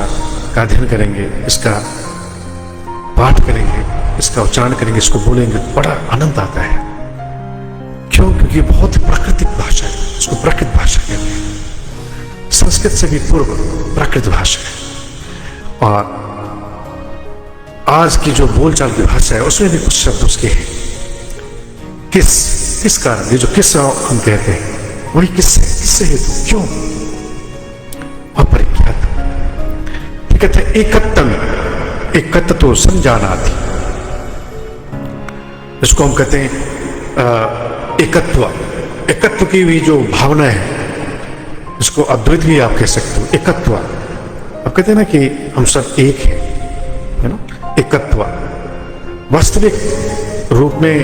का अध्ययन करेंगे, इसका पाठ करेंगे, इसका उच्चारण करेंगे, इसको बोलेंगे, बड़ा आनंद आता है। क्यों? क्योंकि बहुत प्राकृतिक भाषा है, इसको प्राकृत भाषा कहते हैं। संस्कृत से भी पूर्व प्राकृत भाषा है। और आज की जो बोलचाल की भाषा है उसमें भी कुछ शब्द उसके हैं। किस कारण, ये जो किस हम कहते हैं, वही किससे हेतु, क्यों? अपरिज्ञात। कहते हैं एकत्तम, एकत्व तो संजानाति, इसको हम कहते हैं एकत्व। एकत्व की भी जो भावना है, इसको अद्वैत भी आप कह सकते हो। एकत्व, अब कहते हैं ना कि हम सब एक है ना, एकत्व। वास्तविक रूप में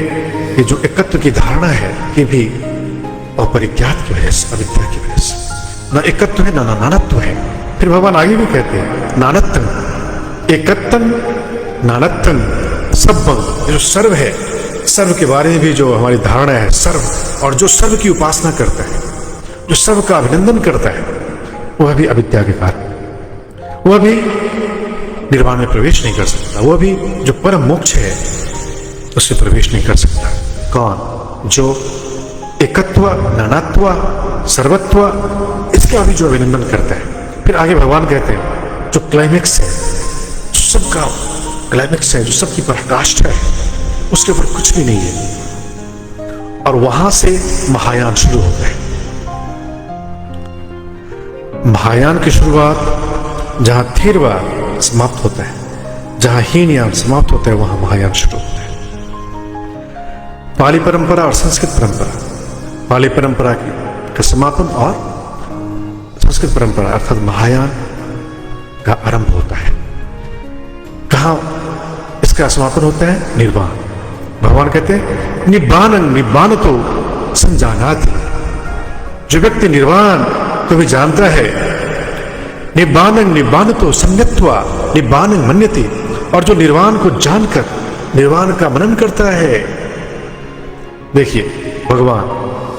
ये जो एकत्व की धारणा है, ये भी अपरिज्ञात की वजह से, अविद्या की वजह से। ना एकत्व है, ना नानत्व है। फिर भगवान आगे भी कहते हैं नानत्तम, एकत्तम नानत्तम सर्वम, जो सर्व है, सर्व के बारे में भी जो हमारी धारणा है, सर्व, और जो सर्व की उपासना करता है, जो सर्व का अभिनंदन करता है, वह भी अविद्या के कारण, वह भी निर्वाण में प्रवेश नहीं कर सकता। वह भी जो परम मोक्ष है उसमें प्रवेश नहीं कर सकता। कौन? जो एकत्व, नानात्व, सर्वत्व, इसका भी जो अभिनंदन करता है। फिर आगे भगवान कहते हैं जो क्लाइमेक्स है, जो सबका क्लाइमेक्स है, जो सबकी पराकाष्ठा है, उसके ऊपर कुछ भी नहीं है। और वहां से महायान शुरू होता है। महायान की शुरुआत जहां थेरवाद समाप्त होता है, जहां हीनयान समाप्त होता है, वहां महायान शुरू होता है। पाली परंपरा और संस्कृत परंपरा, पाली परंपरा का समापन और संस्कृत परंपरा अर्थात महायान का आरंभ होता है। कहां इसका समापन होता है? निर्वाण। भगवान कहते हैं निब्बानं निब्बानतो संजानाति, जो व्यक्ति निर्वाण को भी जानता है, निब्बानं निब्बानतो संज्ञत्वा निब्बानं मन्यति, और जो निर्वाण को जानकर निर्वाण का मनन करता है। देखिए भगवान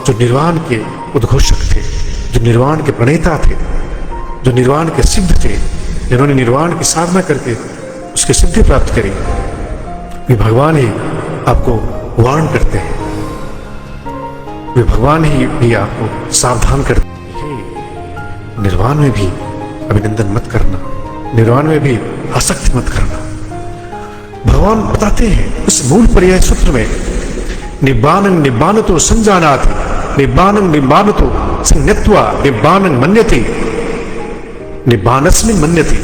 जो निर्वाण के उद्घोषक थे, जो निर्वाण के प्रणेता थे, जो निर्वाण के सिद्ध थे, जिन्होंने निर्वाण की साधना करके उसकी सिद्धि प्राप्त करी, वे भगवान ही आपको वार्न करते हैं, वे भगवान ही भी आपको सावधान करते हैं। निर्वाण में भी अभिनंदन मत करना, निर्वाण में भी आसक्ति मत करना। भगवान बताते हैं इस मूल पर्याय सूत्र में निब्बानं निब्बानतो संजानाति, निब्बानं निब्बानतो संज्ञत्वा निब्बानं मन्यति, निब्बानस्मिन् मन्यति,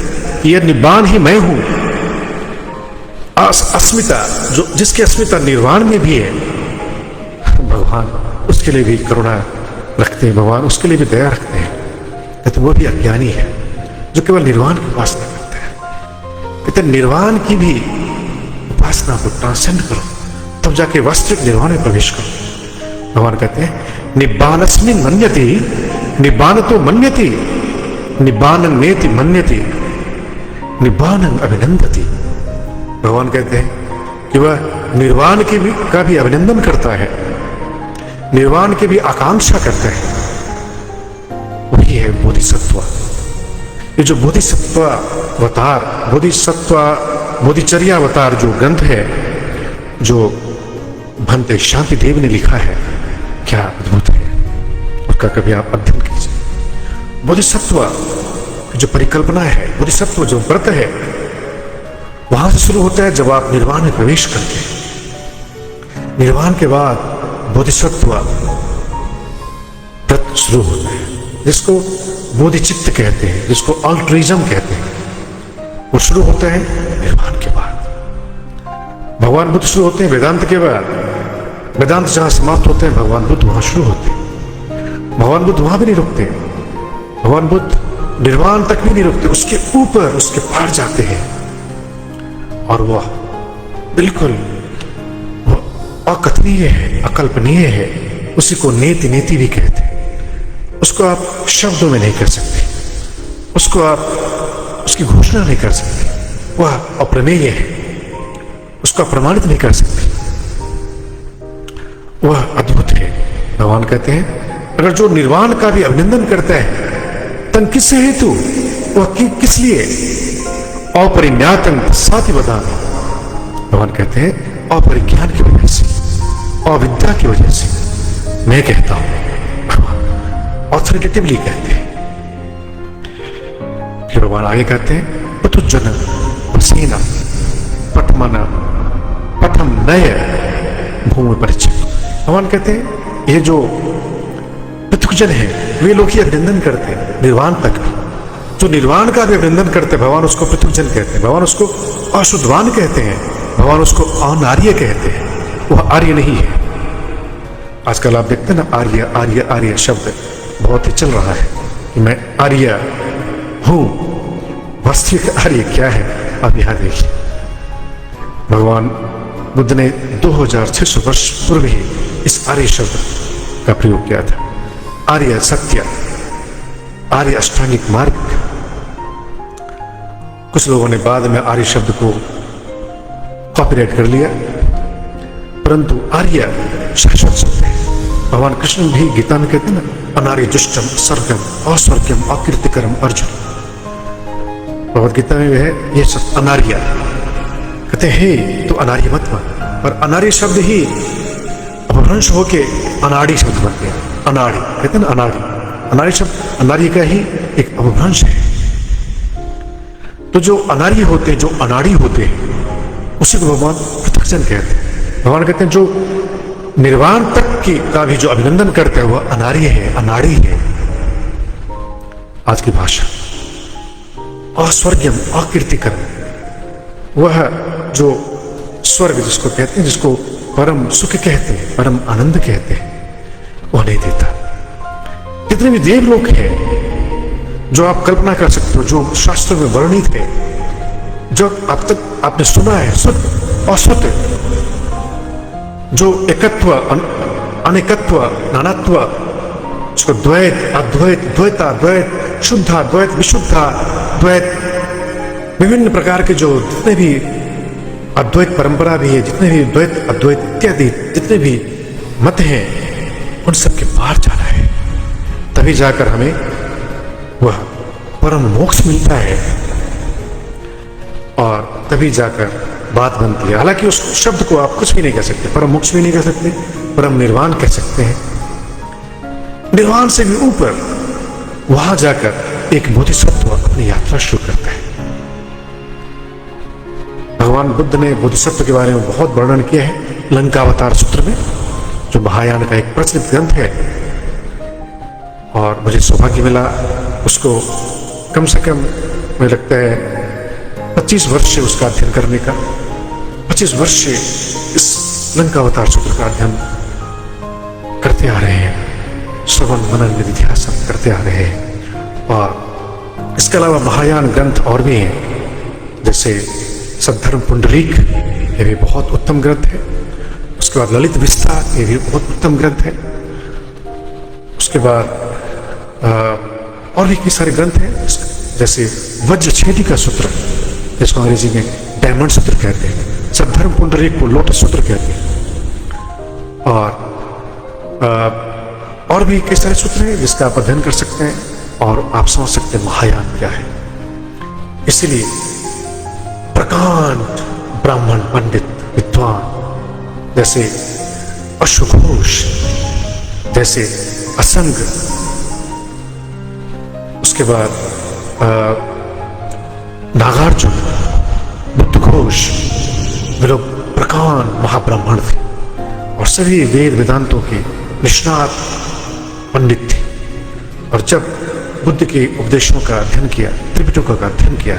यह निब्बान ही मैं हूं। अस्मिता, जो जिसकी अस्मिता निर्वाण में भी है, भगवान उसके लिए भी करुणा रखते हैं, भगवान उसके लिए भी दया रखते हैं। कहते वो भी अज्ञानी है जो केवल निर्वाण की उपासना करता है। कहते निर्वाण की भी उपासना को ट्रांसेंड करो, तब जाके वास्तविक निर्वाण में प्रवेश करो। भगवान कहते हैं निब्बानस्मिन् मन्यति, निब्बानतो मन्यति, निब्बानं मेति मन्यति, निब्बानं अभिनंदति। भगवान कहते हैं कि वह निर्वाण का भी अभिनंदन करता है, निर्वाण की भी आकांक्षा करता है, वही है बोधिसत्व। ये जो बोधिसत्व अवतार, बोधिचर्या अवतार जो ग्रंथ है, जो भंते शांति देव ने लिखा है, क्या अद्भुत है, उसका कभी आप अध्ययन कीजिए। बोधिसत्व जो परिकल्पना है, बोधिसत्व जो व्रत है, वहां से शुरू होता है जब आप निर्वाण में प्रवेश करते हैं। निर्वाण के बाद बोधिसत्व व्रत शुरू होता है, जिसको बोधिचित्त कहते हैं, जिसको अल्ट्रिज्म कहते हैं। वो शुरू होता है निर्वाण के बाद। भगवान बुद्ध शुरू होते हैं वेदांत के बाद। वेदांत जहां समाप्त होते हैं, भगवान बुद्ध वहां शुरू होते हैं। भगवान बुद्ध वहां भी नहीं रुकते। भगवान बुद्ध निर्वाण तक भी नहीं रुकते, उसके ऊपर, उसके पार जाते हैं। और वह बिल्कुल अकथनीय है, अकल्पनीय है। उसी को नेति नेति भी कहते हैं। उसको आप शब्दों में नहीं कर सकते, उसको आप उसकी घोषणा नहीं कर सकते। वह अप्रमेय है, उसको प्रमाणित नहीं कर सकते। वह अद्भुत है। भगवान कहते हैं अगर जो निर्वाण का भी अभिनंदन करता है, तन किससे हेतु, वह किस लिए, अपरिज्ञातं साथी वदामि। भगवान कहते हैं अपरिज्ञान की वजह से, अविद्या की वजह से मैं कहता हूं। ऑथोरिटेटिवली कहते हैं। फिर भगवान आगे कहते हैं पतुजन वसेना पठम नय भूमि परिचय। भगवान कहते हैं ये जो पृथुजन है, वे लोग ही अभिनंदन करते हैं निर्वाण तक। जो निर्वाण का भी अभिनंदन करते हैं, भगवान उसको पृथुजन कहते हैं, भगवान उसको अशुद्धवान कहते हैं, भगवान उसको अनार्य कहते हैं। वह आर्य नहीं है। आजकल आप देखते हैं ना, आर्य आर्य आर्य शब्द बहुत ही चल रहा है कि मैं आर्य हूं। वास्तविक आर्य क्या है, अब यहां देखिए। भगवान बुद्ध ने 2600 वर्ष पूर्व ही इस आर्य शब्द का प्रयोग किया था। आर्य सत्य, आर्य अष्टांगिक मार्ग। कुछ लोगों ने बाद में आर्य शब्द को कॉपीराइट कर लिया, परंतु आर्य शाश्वत शब्द है। भगवान कृष्ण भी गीता में कहते हैं ना, अनार्य दुष्टम स्वर्गम अस्वर्गम अकीर्तिकरम अर्जुन। भगवद गीता में है ये सब अनार्य कहते हैं, तो अनार्य मत बन। और अनार्य शब्द ही अपभ्रंश होके अनाड़ी शब्द बन गया। अनाड़ी कहते हैं ना, अनाड़ी, अनाड़ी शब्द अनार्य का ही एक अपभ्रंश है। तो जो अनार्य होते हैं, जो अनाड़ी होते हैं, उसी को भगवान पृथकजन कहते हैं। भगवान कहते हैं जो निर्वाण तक की का भी जो अभिनंदन करते हैं, वह अनार्य है, अनाड़ी है। आज की भाषा अस्वर्गम अकीर्तिकरम, वह जो स्वर्ग जिसको कहते हैं, जिसको परम सुख कहते हैं, परम आनंद कहते हैं, वह नहीं देता। जितने भी देवलोक हैं जो आप कल्पना कर सकते हो, जो शास्त्रों में वर्णित है, जो अब तक आपने सुना है, सत्य असत्य, जो एकत्व अनेकत्व नानात्व, उसको द्वैत अद्वैत द्वैता द्वैत शुद्धा द्वैत विशुद्धा द्वैत, विभिन्न प्रकार के जो जितने भी अद्वैत परंपरा भी है, जितने भी द्वैत अद्वैत इत्यादि जितने भी मत हैं, उन सबके पार जाना है। तभी जाकर हमें वह परम मोक्ष मिलता है और तभी जाकर बात बनती है। हालांकि उस शब्द को आप कुछ भी नहीं कह सकते, परम मोक्ष भी नहीं कह सकते, परम निर्वाण कह सकते हैं। निर्वाण से भी ऊपर वहां जाकर एक बोधिसत्व अपनी यात्रा शुरू करता है। भगवान बुद्ध ने बोधिसत्व के बारे में बहुत वर्णन किया है लंकावतार सूत्र में, जो महायान का एक प्रचलित ग्रंथ है। और मुझे सौभाग्य मिला उसको कम से कम मुझे लगता है 25 वर्ष से उसका अध्ययन करने का। 25 वर्ष से इस लंकावतार सूत्र का अध्ययन करते आ रहे हैं, श्रवण मनन निधिध्यासन करते आ रहे हैं। और इसके अलावा महायान ग्रंथ और भी हैं, जैसे सद्धर्म पुंडरीक, ये भी बहुत उत्तम ग्रंथ है। उसके बाद ललित विस्तार, ये भी बहुत उत्तम ग्रंथ है। उसके बाद और भी कई सारे ग्रंथ हैं, जैसे वज्रछेदी का सूत्र, जिसको अंग्रेजी में डायमंड सूत्र कहते हैं, सद्धर्म पुंडरीक को लोटस सूत्र कहते हैं, और भी कई सारे सूत्र हैं जिसका आप अध्ययन कर सकते हैं और आप समझ सकते हैं महायान क्या है। इसीलिए प्रकांड ब्राह्मण पंडित विद्वान जैसे अश्वघोष, जैसे असंग, उसके बाद नागार्जुन, बुद्धघोष, वे लोग प्रकांड महाब्राह्मण थे और सभी वेद वेदांतों के निष्णात पंडित थे। और जब बुद्ध के उपदेशों का अध्ययन किया, त्रिपिटकों का अध्ययन किया,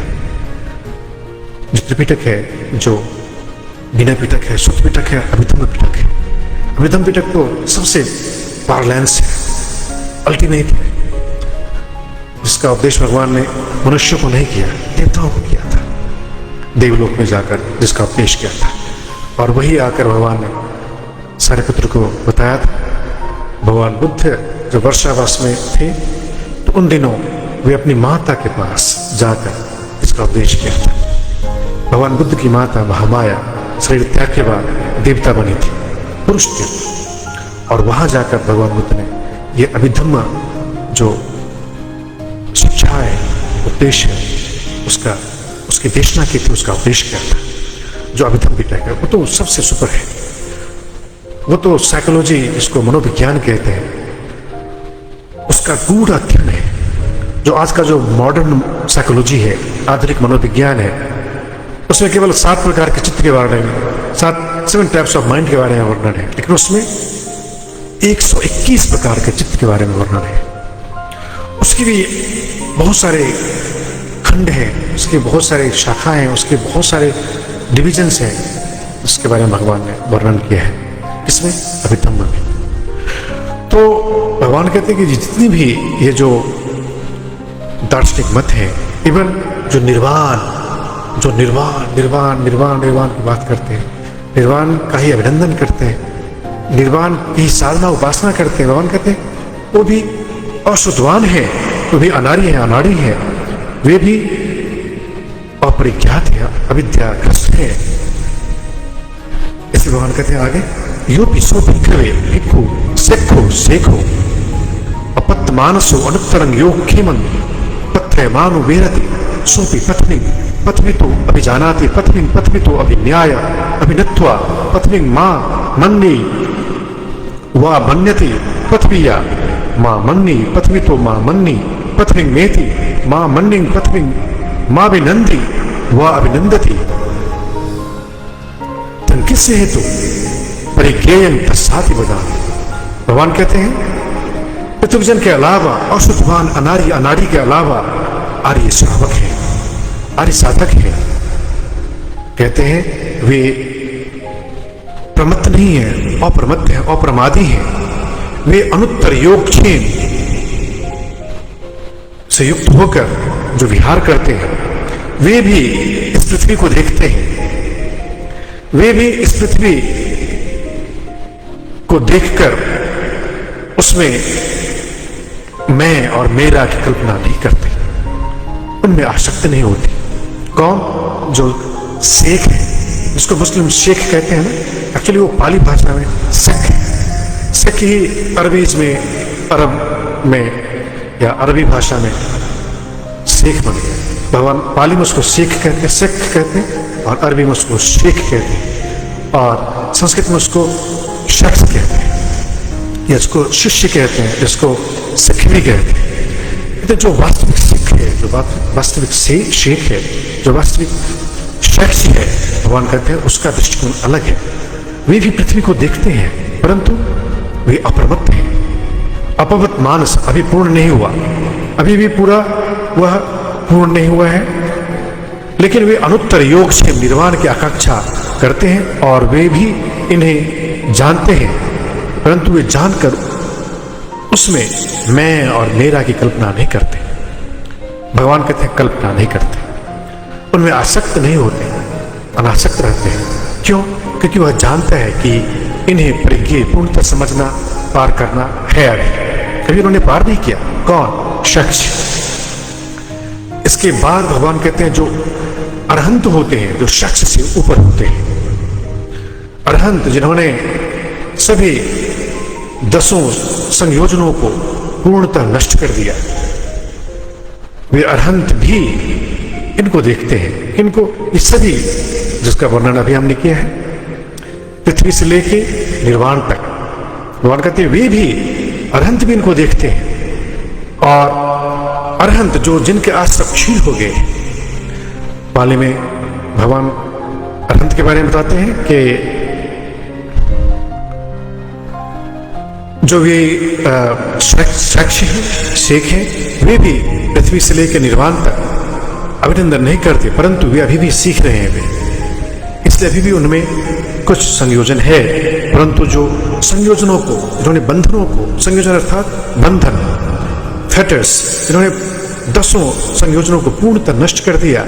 जो त्रिपिटक है, जो विनय पिटक है, सुत्त पिटक है, अभिधम्म पिटक है। अभिधम्म पिटक तो सबसे पारलेंस है, अल्टीमेट है, जिसका उपदेश भगवान ने मनुष्य को नहीं किया, देवताओं को किया था, देवलोक में जाकर जिसका उपदेश किया था। और वही आकर भगवान ने सारिपुत्र को बताया था। भगवान बुद्ध जब वर्षावास में थे तो उन दिनों वे अपनी माता के पास जाकर इसका उपदेश किया था। भगवान बुद्ध की माता महामाया शरीर त्याग के बाद देवता बनी थी, पुरुष थी, और वहां जाकर भगवान बुद्ध ने ये अभिधम्म जो शिक्षा है, उपदेश है, उसकी देशना की थी, उसका उपदेश किया था। जो अभिधम्म पिटक है वो तो सबसे सुपर है, वो तो साइकोलॉजी, जिसको मनोविज्ञान कहते हैं, उसका गूढ़ अध्ययन है। जो आज का जो मॉडर्न साइकोलॉजी है, आधुनिक मनोविज्ञान है, उसमें केवल 7 प्रकार के चित्त के बारे में, 7 टाइप्स ऑफ माइंड के बारे में वर्णन है, लेकिन उसमें 121 प्रकार के चित्त के बारे में वर्णन है। उसकी भी बहुत सारे खंड हैं, उसके बहुत सारे शाखाएं हैं, उसके बहुत सारे डिविजन्स हैं, उसके बारे में भगवान ने वर्णन किया है। किसमें? अभिधम्म में। तो भगवान कहते हैं कि जितनी भी ये जो दार्शनिक मत है, इवन जो निर्वाण की बात करते हैं, निर्वाण का ही अभिनंदन करते हैं, निर्वाण की साधना उपासना करते हैं, भगवान कहते हैं वो भी अशुद्धवान है, वो भी अनाड़ी है, वे भी अपरिज्ञात है, अविद्याग्रस्त है। इसलिए भगवान कहते हैं आगे, यो पिसो भिक्खवे भिक्खु सेखो अपत्त मानसो अनुत्तरं यो खेमन पत्रे मानु वेरति सोपि पत्नी तो अभिजानाति पत्नी तो अभिन्याय अभिनत्वा पत्नी मां मन्नी वा मन्यति पत्विया मां मन्नी पत्नी तो मां मन्नी पत्नी मेति मां मन्नी पत्नी मां विनंदी वा अभिनंदति। तन किससे हेतु परिज्ञेयं तस्साति वदामि। भगवान कहते हैं पृथ्वीजन के अलावा, अशुद्धवान अनाड़ी के अलावा आर्य श्रावक है, आर्य साधक है। कहते हैं वे प्रमत्त नहीं है, अप्रमत्त है, अप्रमादी है। वे अनुत्तर योगक्षेम से युक्त होकर जो विहार करते हैं, वे भी इस पृथ्वी को देखते हैं, वे भी इस पृथ्वी को देखकर उसमें मैं और मेरा की कल्पना नहीं करते, उनमें आसक्ति नहीं होती। कौन? जो शेख है, जिसको मुस्लिम शेख कहते हैं ना, एक्चुअली वो पाली भाषा में शेख है। शेख ही अरबीज में, अरब में या अरबी भाषा में शेख बन गया। भगवान पाली में उसको शेख कहते हैं, शेख कहते हैं, और अरबी में उसको शेख कहते हैं, और संस्कृत में उसको शख्स कहते हैं, या इसको शिष्य कहते हैं, जिसको सिख भी कहते हैं। तो जो वास्तविक सिख है, जो वास्तविक शेख है, जो वास्तविक शख्स है, भगवान कहते हैं उसका दृष्टिकोण अलग है। वे भी पृथ्वी को देखते हैं, परंतु वे अप्रमत्त हैं। अपवत मानस अभी पूर्ण नहीं हुआ, अभी भी पूरा वह पूर्ण नहीं हुआ है, लेकिन वे अनुत्तर योग से निर्वाण की आकांक्षा करते हैं, और वे भी इन्हें जानते हैं, परंतु वे जानकर उसमें मैं और मेरा की कल्पना नहीं करते। भगवान कहते हैं कल्पना नहीं करते, उनमें आसक्त नहीं होते, अनासक्त रहते हैं। क्यों? क्योंकि वह जानता है कि इन्हें परिज्ञ पूर्णतः समझना, पार करना है। अभी कभी उन्होंने पार नहीं किया। कौन? शख्स। इसके बाद भगवान कहते हैं जो अरहंत होते हैं जो शख्स से ऊपर होते हैं। अरहंत जिन्होंने सभी 10 संयोजनों को पूर्णतः नष्ट कर दिया, वे अरहंत भी इनको देखते हैं। इनको ये सभी जिसका वर्णन अभी हमने किया है, पृथ्वी से लेके निर्वाण तक, भगवान कहते हैं वे भी अरहंत भी इनको देखते हैं। और अरहंत जो जिनके आश्रय क्षीण हो गए, पाली में भगवान अरहंत के बारे में बताते हैं कि जो वे साक्षी हैं, शेख हैं, वे भी पृथ्वी से लेकर निर्वाण तक अभिनंदन नहीं करते, परंतु वे अभी भी सीख रहे हैं। वे इसलिए अभी भी उनमें कुछ संयोजन है, परंतु जो संयोजनों को, जिन्होंने बंधनों को, संयोजन अर्थात बंधन, फेटर्स, जिन्होंने 10 संयोजनों को पूर्णतः नष्ट कर दिया,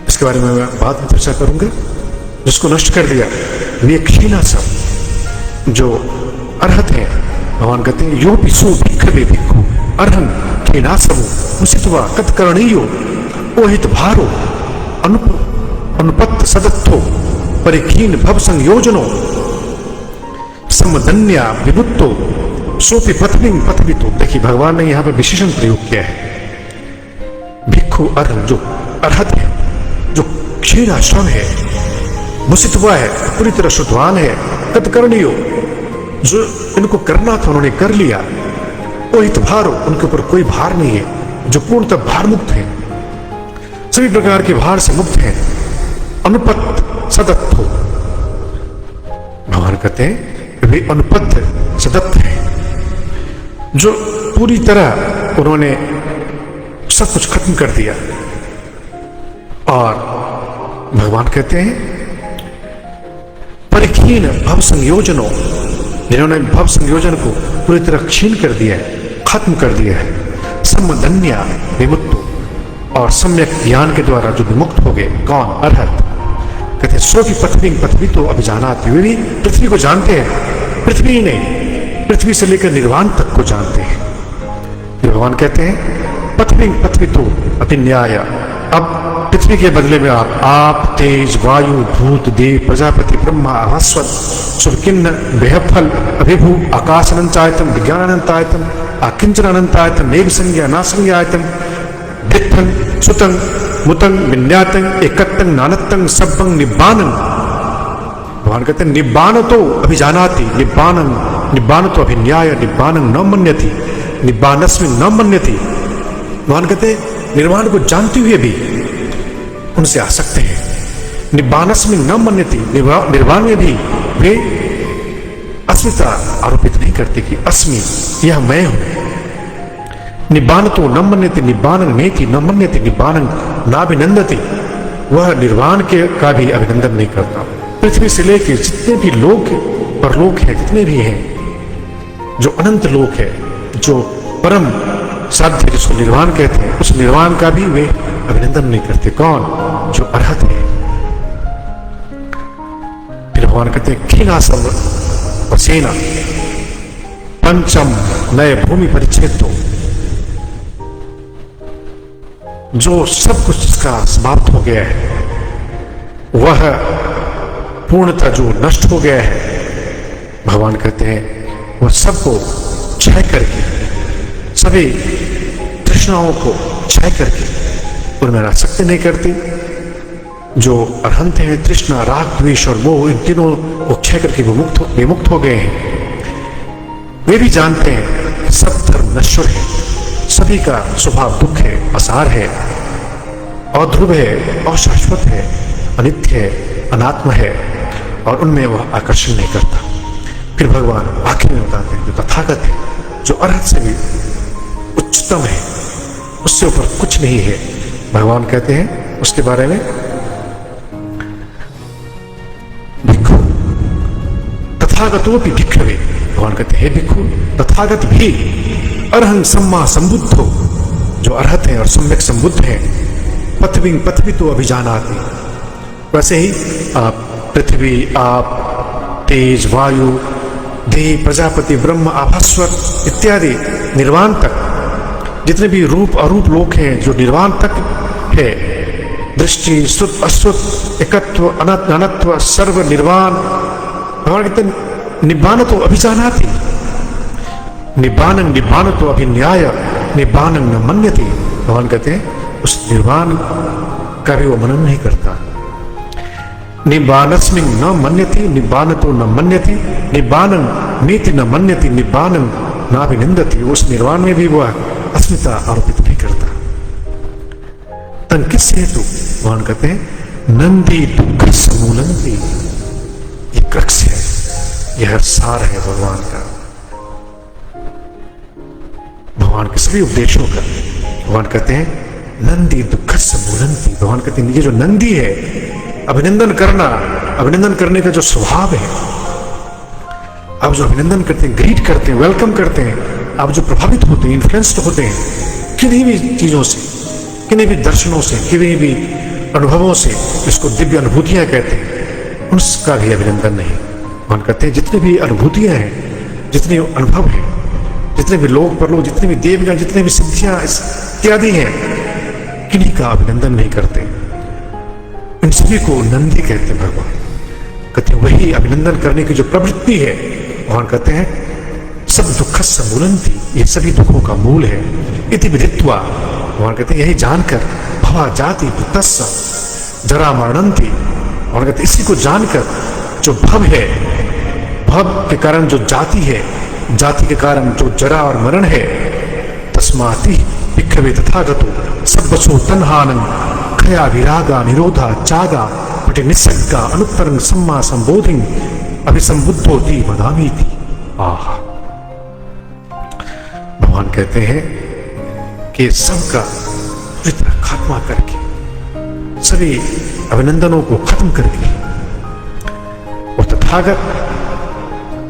इसके बारे में मैं बाद में चर्चा करूंगा। जिसको नष्ट कर दिया वे क्षीणासम जो अरहत है, भगवान कहते हैं यो पिसो भिक्षवे भिक्षु अरहं क्षीणासमो मुसित्वा कत्करणीयो ओहित भारो अनुपत्त सदत्थो परिकीन भव संयोजनो समदन्या विमुत्तो सोपि पथविं पथवितो। देखिए भगवान ने यहां पर विशेषण प्रयोग किया है। भिक्षु अरहं जो अरहत है, जो क्षीणाश्रम है, मुसित्वा है, पूरी तरह शुद्धवान है, कत्करणीयो जो इनको करना था उन्होंने कर लिया, ओहित भारो उनके ऊपर कोई भार नहीं है, जो पूर्णतः भार मुक्त है, सभी प्रकार के भार से मुक्त है, अनुपत्त सदत्तो। भगवान कहते हैं वे अनुपत्त सदत्त है, जो पूरी तरह उन्होंने सब कुछ खत्म कर दिया। और भगवान कहते हैं परिकीन भव संयोजनों, जिन्होंने भव संयोजन को पूरी तरह क्षीण कर दिया है, खत्म कर दिया है, समधन्या विमुक्तो, और सम्यक ज्ञान के द्वारा जो विमुक्त हो गए। कौन? अरहत। कहते हैं सो की पृथ्वी तो अभिजानाति, वे भी पृथ्वी को जानते हैं, पृथ्वी ही नहीं, पृथ्वी से लेकर निर्वाण तक को जानते हैं। भगवान कहते हैं पृथ्वी तो अभिन्याय, अब पृथ्वी के बदले में आप तेज वायु भूत देव प्रजापति ब्रह्मा अहस्वत सुरकिन्न बेहफल अभिभू आकाश अनंतायतम विज्ञान अनंतायतम अकिंचन अनंतायतम मेघ संज्ञा ना संज्ञायतम दित्थं सुतं मुतं विन्यातं एकत्तं नानत्तं सब्बं निब्बानं। भगवान कहते हैं निब्बान तो अभिजानाति, निब्बान तो अभिन्याय, निब्बानं न मन्यति, निब्बानस्मिन् न मन्यति। भगवान कहते हैं निर्वाण को जानते हुए भी उनसे आसक्त हैं, निब्बानस्मिन् न मन्यति, निर्वाण में भी वे अस्मिता आरोपित नहीं करते कि अस्मि यह मैं हूं। निब्बान तो न मन्यति निब्बानं नेति न मन्यति निब्बानं नाभिनंदति, वह निर्वाण के का भी अभिनंदन नहीं करता। पृथ्वी से लेकर जितने भी लोग परलोक है, जितने भी हैं, जो अनंत लोक है, जो परम साध्य जिसको निर्वाण कहते हैं, उस निर्वाण का भी वे अभिनंदन नहीं करते। कौन? जो अरहत है। फिर भगवान कहते हैं क्षीणासम वसेना पंचम नए भूमि परिच्छेदो, जो सब कुछ जिसका समाप्त हो गया है, वह पूर्णतः जो नष्ट हो गया है, भगवान कहते हैं वह सबको क्षय करके, सभी तृष्णाओं को क्षय करके उनमें आसक्ति नहीं करती। जो अरहंत हैं, तृष्णा राग द्वेष और मोह, इन तीनों को क्षय करके विमुक्त हो गए हैं। वे भी जानते हैं कि सब धर्म नश्वर है, सभी का स्वभाव दुख है, असार है, अध्रुव है, अशाश्वत है, अनित्य है, अनात्म है, और उनमें वह आकर्षण नहीं करता। फिर भगवान आखिर में बताते हैं जो तथागत है, जो अरहत से भी उच्चतम है, उससे ऊपर कुछ नहीं है। भगवान कहते हैं उसके बारे में भिक्षु तथागतोपि भिक्षवे, भगवान कहते हैं भिक्षु तथागत भी अरहं सम्मा संबुद्धो, जो अरहत है और सम्यक संबुद्ध है, पृथ्वी तो अभिजानाति। वैसे ही आप पृथ्वी, आप तेज वायु देव प्रजापति ब्रह्म आभास्वर इत्यादि निर्वाण तक जितने भी रूप अरूप लोक हैं, जो निर्वाण तक है, दृष्टि, श्रुत अश्रुत, एकत्व अनत्व, सर्व निर्वाण। भगवान कहते निब्बान तो अभिजानाति, निब्बानं निब्बान तो अभिन्याय, निब्बानं न मन्यते। भगवान कहते हैं उस निर्वाण का भी वो मनन नहीं करता। निब्बानस्मिन् न मन्यते, निब्बान तो न मन्यते, निब्बानं नीति न मन्यते, निब्बानं नाभिनिंदति। उस निर्वाण में भी वह अस्मिता आरोपित नहीं करता। तन किस हेतु? भगवान कहते हैं नंदी दुख समूलंती। ये क्रक्स है, यह सार है भगवान का, भगवान के सभी उपदेशों का। भगवान कहते हैं नंदी दुख समूलंती। भगवान कहते हैं ये जो नंदी है, अभिनंदन करना, अभिनंदन करने का जो स्वभाव है, आप जो अभिनंदन करते हैं, ग्रीट करते हैं, वेलकम करते हैं, आप जो प्रभावित होते हैं, इन्फ्लुएंस्ड होते हैं किन्हीं भी चीजों से, किन्हीं भी दर्शनों से, किन्हीं भी अनुभवों से, इसको दिव्य अनुभूतियां कहते हैं, उसका भी अभिनंदन नहीं। भगवान कहते हैं जितनी भी अनुभूतियां हैं, जितने अनुभव हैं, जितने भी लोग परलोक, जितने भी देवगण, जितने भी सिद्धियां इत्यादि हैं, किन्हीं का अभिनंदन नहीं करते। इन सभी को नंदी कहते हैं। भगवान कहते हैं वही अभिनंदन करने की जो प्रवृत्ति है, भगवान कहते हैं सब दुख समूलंती, ये सभी दुखों का मूल है। इति विदित्वा, भगवान कहते हैं यही जानकर, भवा जाति वृत्तस्य जरा मरणंती। भगवान कहते इसी को जानकर जो भव है, भव के कारण जो जाति है, जाति के कारण जो जरा और मरण है, तस्माति भिक्खवे तथागतो सब्बसो तन्हानं खया विरागा निरोधा चागा पटे निस्सग्गा अनुत्तरं सम्मा संबोधिं अभिसंबुद्धोति वदामीति। आह, भगवान कहते हैं कि सबका पूरी तरह खात्मा करके, सभी अभिनंदनों को खत्म करके, और तथागत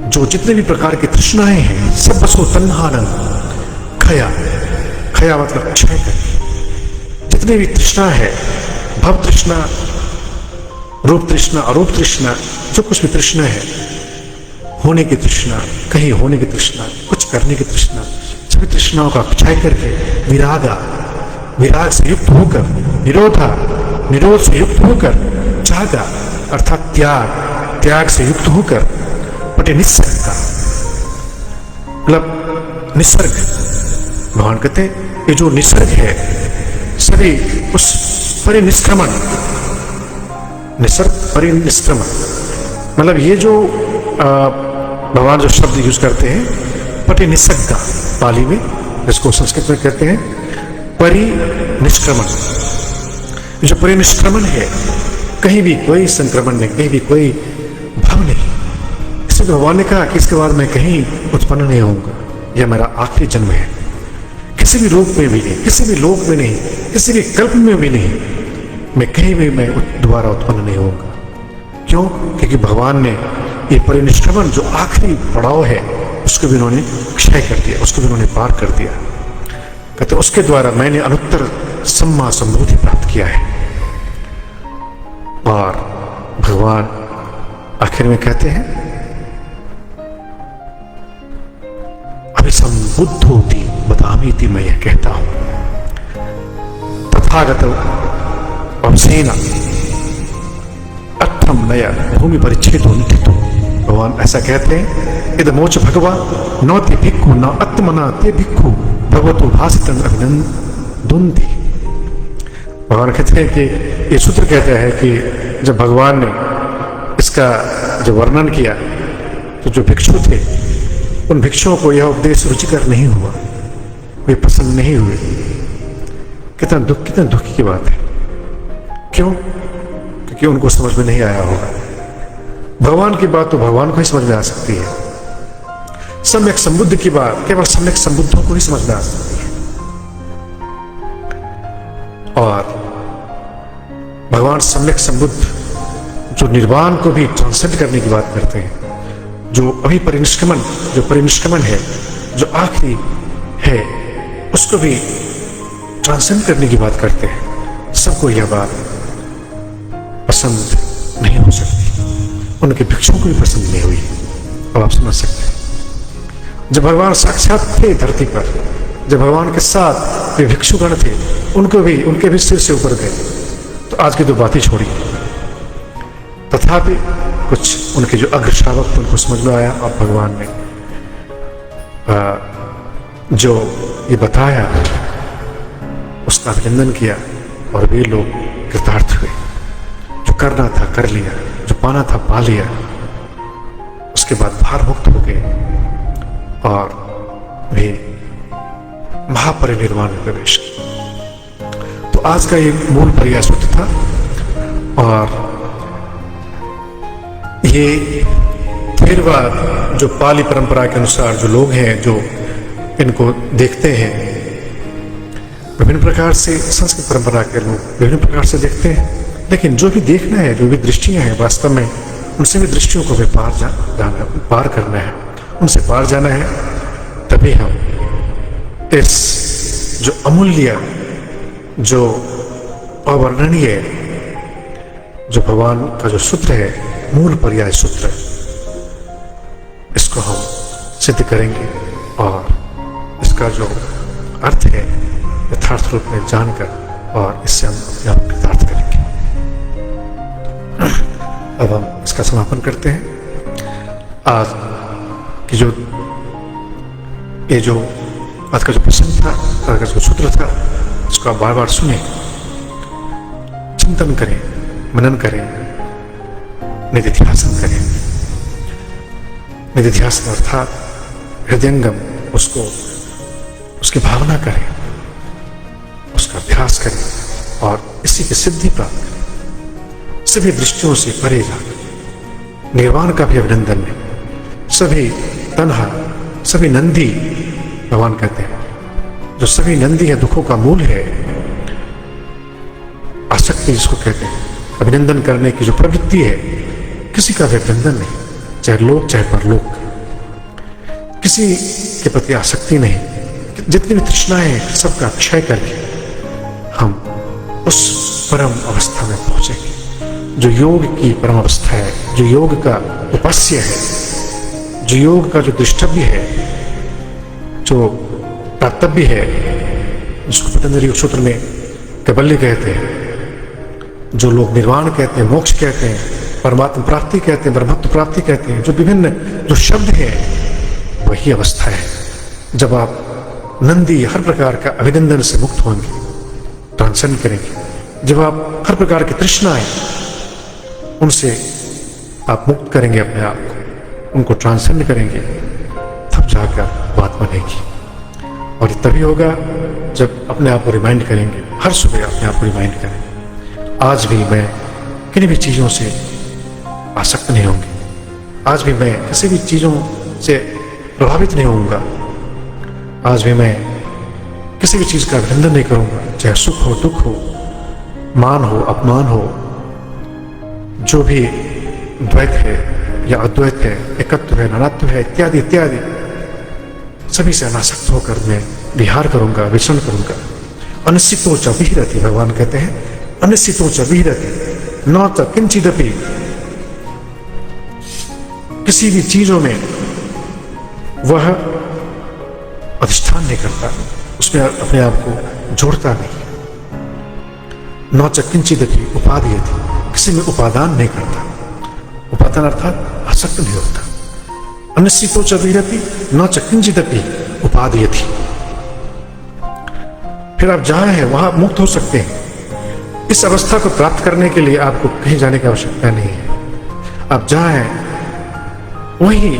जो जितने भी प्रकार की तृष्णाएं हैं, सब बसो तन्हानं खया, खया मतलब क्षय करके, जितने भी तृष्णा है, भव तृष्णा, रूप तृष्णा, अरूप तृष्णा, जो कुछ भी तृष्णा है, होने की तृष्णा, कहीं होने की तृष्णा, कुछ करने की तृष्णा, सभी तृष्णाओं का क्षय करके विरागा, विराग से युक्त होकर, निरोधा, निरोध से युक्त होकर, चागा अर्थात त्याग, त्याग से युक्त होकर, पटे निस्सर्ग का मतलब निसर्ग। भगवान कहते हैं ये जो निसर्ग है, सभी उस परिनिष्क्रमण, निसर्ग परिनिष्क्रमण मतलब ये जो भगवान जो शब्द यूज करते हैं परिनिष्सग्गा पाली में, जिसको संस्कृत में कहते हैं परिनिष्क्रमण। जो परिनिष्क्रमण है, कहीं भी कोई संक्रमण नहीं, कहीं भी कोई भव नहीं। इसलिए भगवान ने कहा कि इसके बाद मैं कहीं उत्पन्न नहीं होऊंगा, यह मेरा आखिरी जन्म है। किसी भी रूप में भी नहीं, किसी भी लोक में नहीं, किसी भी कल्प में भी नहीं, मैं कहीं भी मैं दोबारा उत्पन्न नहीं होऊंगा। क्यों? क्योंकि भगवान ने ये परिनिष्क्रमण जो आखिरी पड़ाव है, उसको भी उन्होंने क्षय कर दिया, उसको भी उन्होंने पार कर दिया। कहते उसके द्वारा मैंने अनुत्तर सम्मा संबोधि प्राप्त किया है। और भगवान आखिर में कहते हैं अभिसंबुद्धोति वदामीति, मैं यह कहता हूं तथागत अवसेना अर्थम नया भूमि परिच्छेदो निथितो। भगवान ऐसा कहते हैं इदमोच भगवा नौति भिक्खु न आत्मना ते भिक्खु भगवतो भासितं अभिनंदन्ति। भगवान कहते हैं कि ये सूत्र कहता है कि जब भगवान ने इसका जो वर्णन किया तो जो भिक्षु थे, उन भिक्षुओं को यह उपदेश रुचिकर नहीं हुआ, वे पसंद नहीं हुए। कितना दुख की बात है। क्यों? क्योंकि उनको समझ में नहीं आया होगा। भगवान की बात तो भगवान को ही समझ में आ सकती है। सम्यक संबुद्ध की बात केवल सम्यक संबुद्धों को ही समझ में आ सकती है। और भगवान सम्यक संबुद्ध जो निर्वाण को भी ट्रांसेंड करने की बात करते हैं, जो अभी परिनिष्क्रमण है, जो आखिरी है, उसको भी ट्रांसेंड करने की बात करते हैं। सबको यह बात पसंद नहीं हो सकती, उनके भिक्षुओं को भी पसंद नहीं हुई। अब आप समझ सकते हैं, जब भगवान साक्षात थे धरती पर, जब भगवान के साथ वे भिक्षुगण थे, उनके भी सिर से ऊपर गए। तो आज की तो बात ही छोड़ी। तथापि कुछ उनके जो अग्र श्रावक थे उनको समझ में आया और भगवान ने जो ये बताया उसका अभिनंदन किया और वे लोग कृतार्थ हुए। जो करना था कर लिया, जो पाना था पा लिया। उसके बाद भार मुक्त हो गए और वे महापरिनिर्वाण में प्रवेश किया। तो आज का ये मूल पर्याय सूत्र था और ये थेरवाद जो पाली परंपरा के अनुसार जो लोग हैं जो इनको देखते हैं, विभिन्न प्रकार से संस्कृत परंपरा के लोग विभिन्न प्रकार से देखते हैं, लेकिन जो भी देखना है, जो भी दृष्टियां हैं, वास्तव में उनसे भी दृष्टियों को भी पार करना है, उनसे पार जाना है। तभी हम इस जो अमूल्य, जो अवर्णनीय, जो भगवान का जो सूत्र है, मूल पर्याय सूत्र, इसको हम सिद्ध करेंगे और इसका जो अर्थ है यथार्थ रूप में जानकर और इससे हम अपने आप कृतार्थ करेंगे। अब हम इसका समापन करते हैं। आज की जो ये जो आज का जो प्रसंग था, आज का जो सूत्र था, उसको आप बार बार सुने, चिंतन करें, मनन करें, निधिध्यासन करें। निधिध्यासन अर्थात हृदयंगम, उसको उसकी भावना करें, उसका अभ्यास करें और इसी की सिद्धि प्राप्त करें। सभी दृष्टियों से परे जाकर निर्वाण का भी अभिनंदन है। सभी तन्हा, सभी नंदी, भगवान कहते हैं जो सभी नंदी है, दुखों का मूल है, आसक्ति जिसको कहते हैं, अभिनंदन करने की जो प्रवृत्ति है, किसी का भी अभिनंदन नहीं, चाहे लोक चाहे परलोक, किसी के प्रति आसक्ति नहीं। जितनी भी तृष्णाएं हैं सबका क्षय करके हम उस परम अवस्था में पहुंचेंगे जो योग की परम अवस्था है, जो योग का उपास्य है, जो योग का जो दृष्टव्य है, जो प्राप्तव्य है, जिसको पतंजलि सूत्र में कैवल्य कहते हैं, जो लोग निर्वाण कहते हैं, मोक्ष कहते हैं, परमात्मा प्राप्ति कहते हैं, ब्रह्मत्व प्राप्ति कहते हैं, जो विभिन्न जो शब्द है वही अवस्था है जब आप नंदी हर प्रकार का अभिनंदन से मुक्त होंगे, ट्रांसेंड करेंगे। जब आप हर प्रकार की तृष्णाएं उनसे आप मुक्त करेंगे अपने आप को, उनको ट्रांसेंड करेंगे, तब जाकर बात बनेगी। और तभी होगा जब अपने आप को रिमाइंड करेंगे, हर सुबह अपने आप को रिमाइंड करेंगे, आज भी मैं किन्हीं भी चीज़ों से आसक्त नहीं होंगे, आज भी मैं किसी भी चीज़ों से प्रभावित नहीं होऊंगा, आज भी मैं किसी भी चीज़ का अभिनंदन नहीं करूंगा, चाहे सुख हो, दुख हो, मान हो, अपमान हो, जो भी द्वैत है या अद्वैत है, एकत्व है, नानात्व है, इत्यादि इत्यादि, सभी से अनासक्त होकर मैं विहार करूंगा, विचरण करूंगा। अनिश्चितो च विहरति, भगवान कहते हैं अनिश्चितो च विहरति न च किंचिदपि, किसी भी चीजों में वह अधिष्ठान नहीं करता, उसमें अपने आप को जोड़ता नहीं। न च किंचिदपि उपादीयते, किसी में उपादान नहीं करता, उपादान अर्थात आसक्त नहीं होता। अनिश्चितो च विहरति न च किंचिदपि उपादीयते। फिर आप जहां हैं वहां मुक्त हो सकते हैं। इस अवस्था को प्राप्त करने के लिए आपको कहीं जाने की आवश्यकता नहीं है। आप जहां हैं वही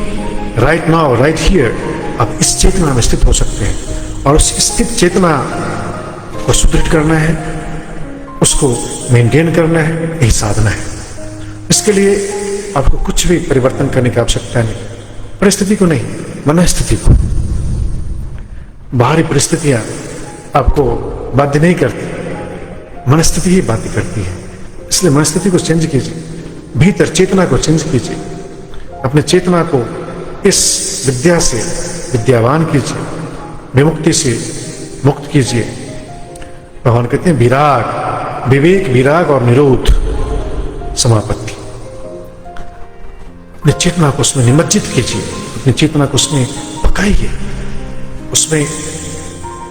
राइट नाउ, राइट हियर, आप इस चेतना में स्थित हो सकते हैं और उस स्थित चेतना को सुदृढ़ करना है, उसको मेंटेन करना है, यही साधना है। इसके लिए आपको कुछ भी परिवर्तन करने की आवश्यकता नहीं, परिस्थिति को नहीं, मनस्थिति को। बाहरी परिस्थितियां आपको बाध्य नहीं करती, मनस्थिति ही बाध्य करती है। इसलिए मनस्थिति को चेंज कीजिए, भीतर चेतना को चेंज कीजिए, अपने चेतना को इस विद्या से विद्यावान कीजिए, विमुक्ति से मुक्त कीजिए। भगवान कहते हैं विराग, विवेक, विराग और निरोध समापत्ति। अपनी चेतना को उसमें निमज्जित कीजिए, अपनी चेतना को उसमें पकाइए, उसमें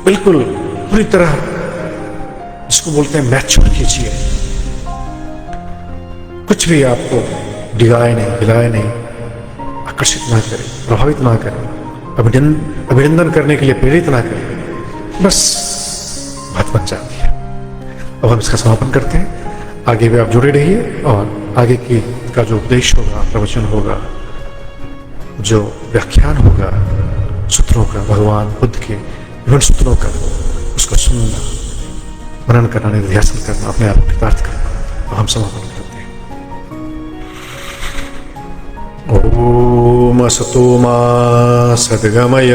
बिल्कुल पूरी तरह जिसको बोलते हैं मैच्योर कीजिए, कुछ भी आपको डिगाए नहीं, हिलाए नहीं, आकर्षित ना करे, प्रभावित ना करे, अभिनंदन करने के लिए प्रेरित ना करे, बस बात बन जाती है। अब हम इसका समापन करते हैं। आगे भी आप जुड़े रहिए और आगे की का जो उपदेश होगा, प्रवचन होगा, जो व्याख्यान होगा सूत्रों का, भगवान बुद्ध के विभिन्न सूत्रों का, उसको सुनना, मनन करना, निध्यासन करना, अपने आप कृतार्थ करना। तो हम समापन करते हैं। ओम असतो मा सद्गमय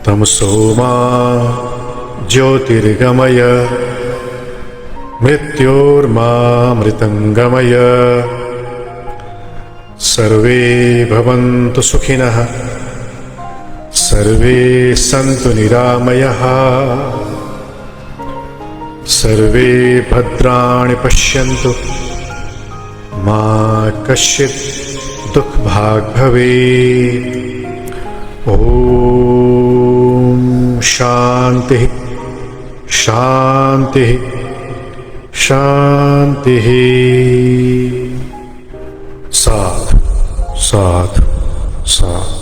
तमसो मा ज्योतिर्गमय मृत्योर्मामृतंगमय सर्वे भवन्तु सुखिनः सर्वे सन्तु निरामयाः सर्वे भद्राणि पश्यन्तु मा कश्चित् दुःखभाग् भवेत्। ओम शांति शांति शांति। साधु साधु साधु।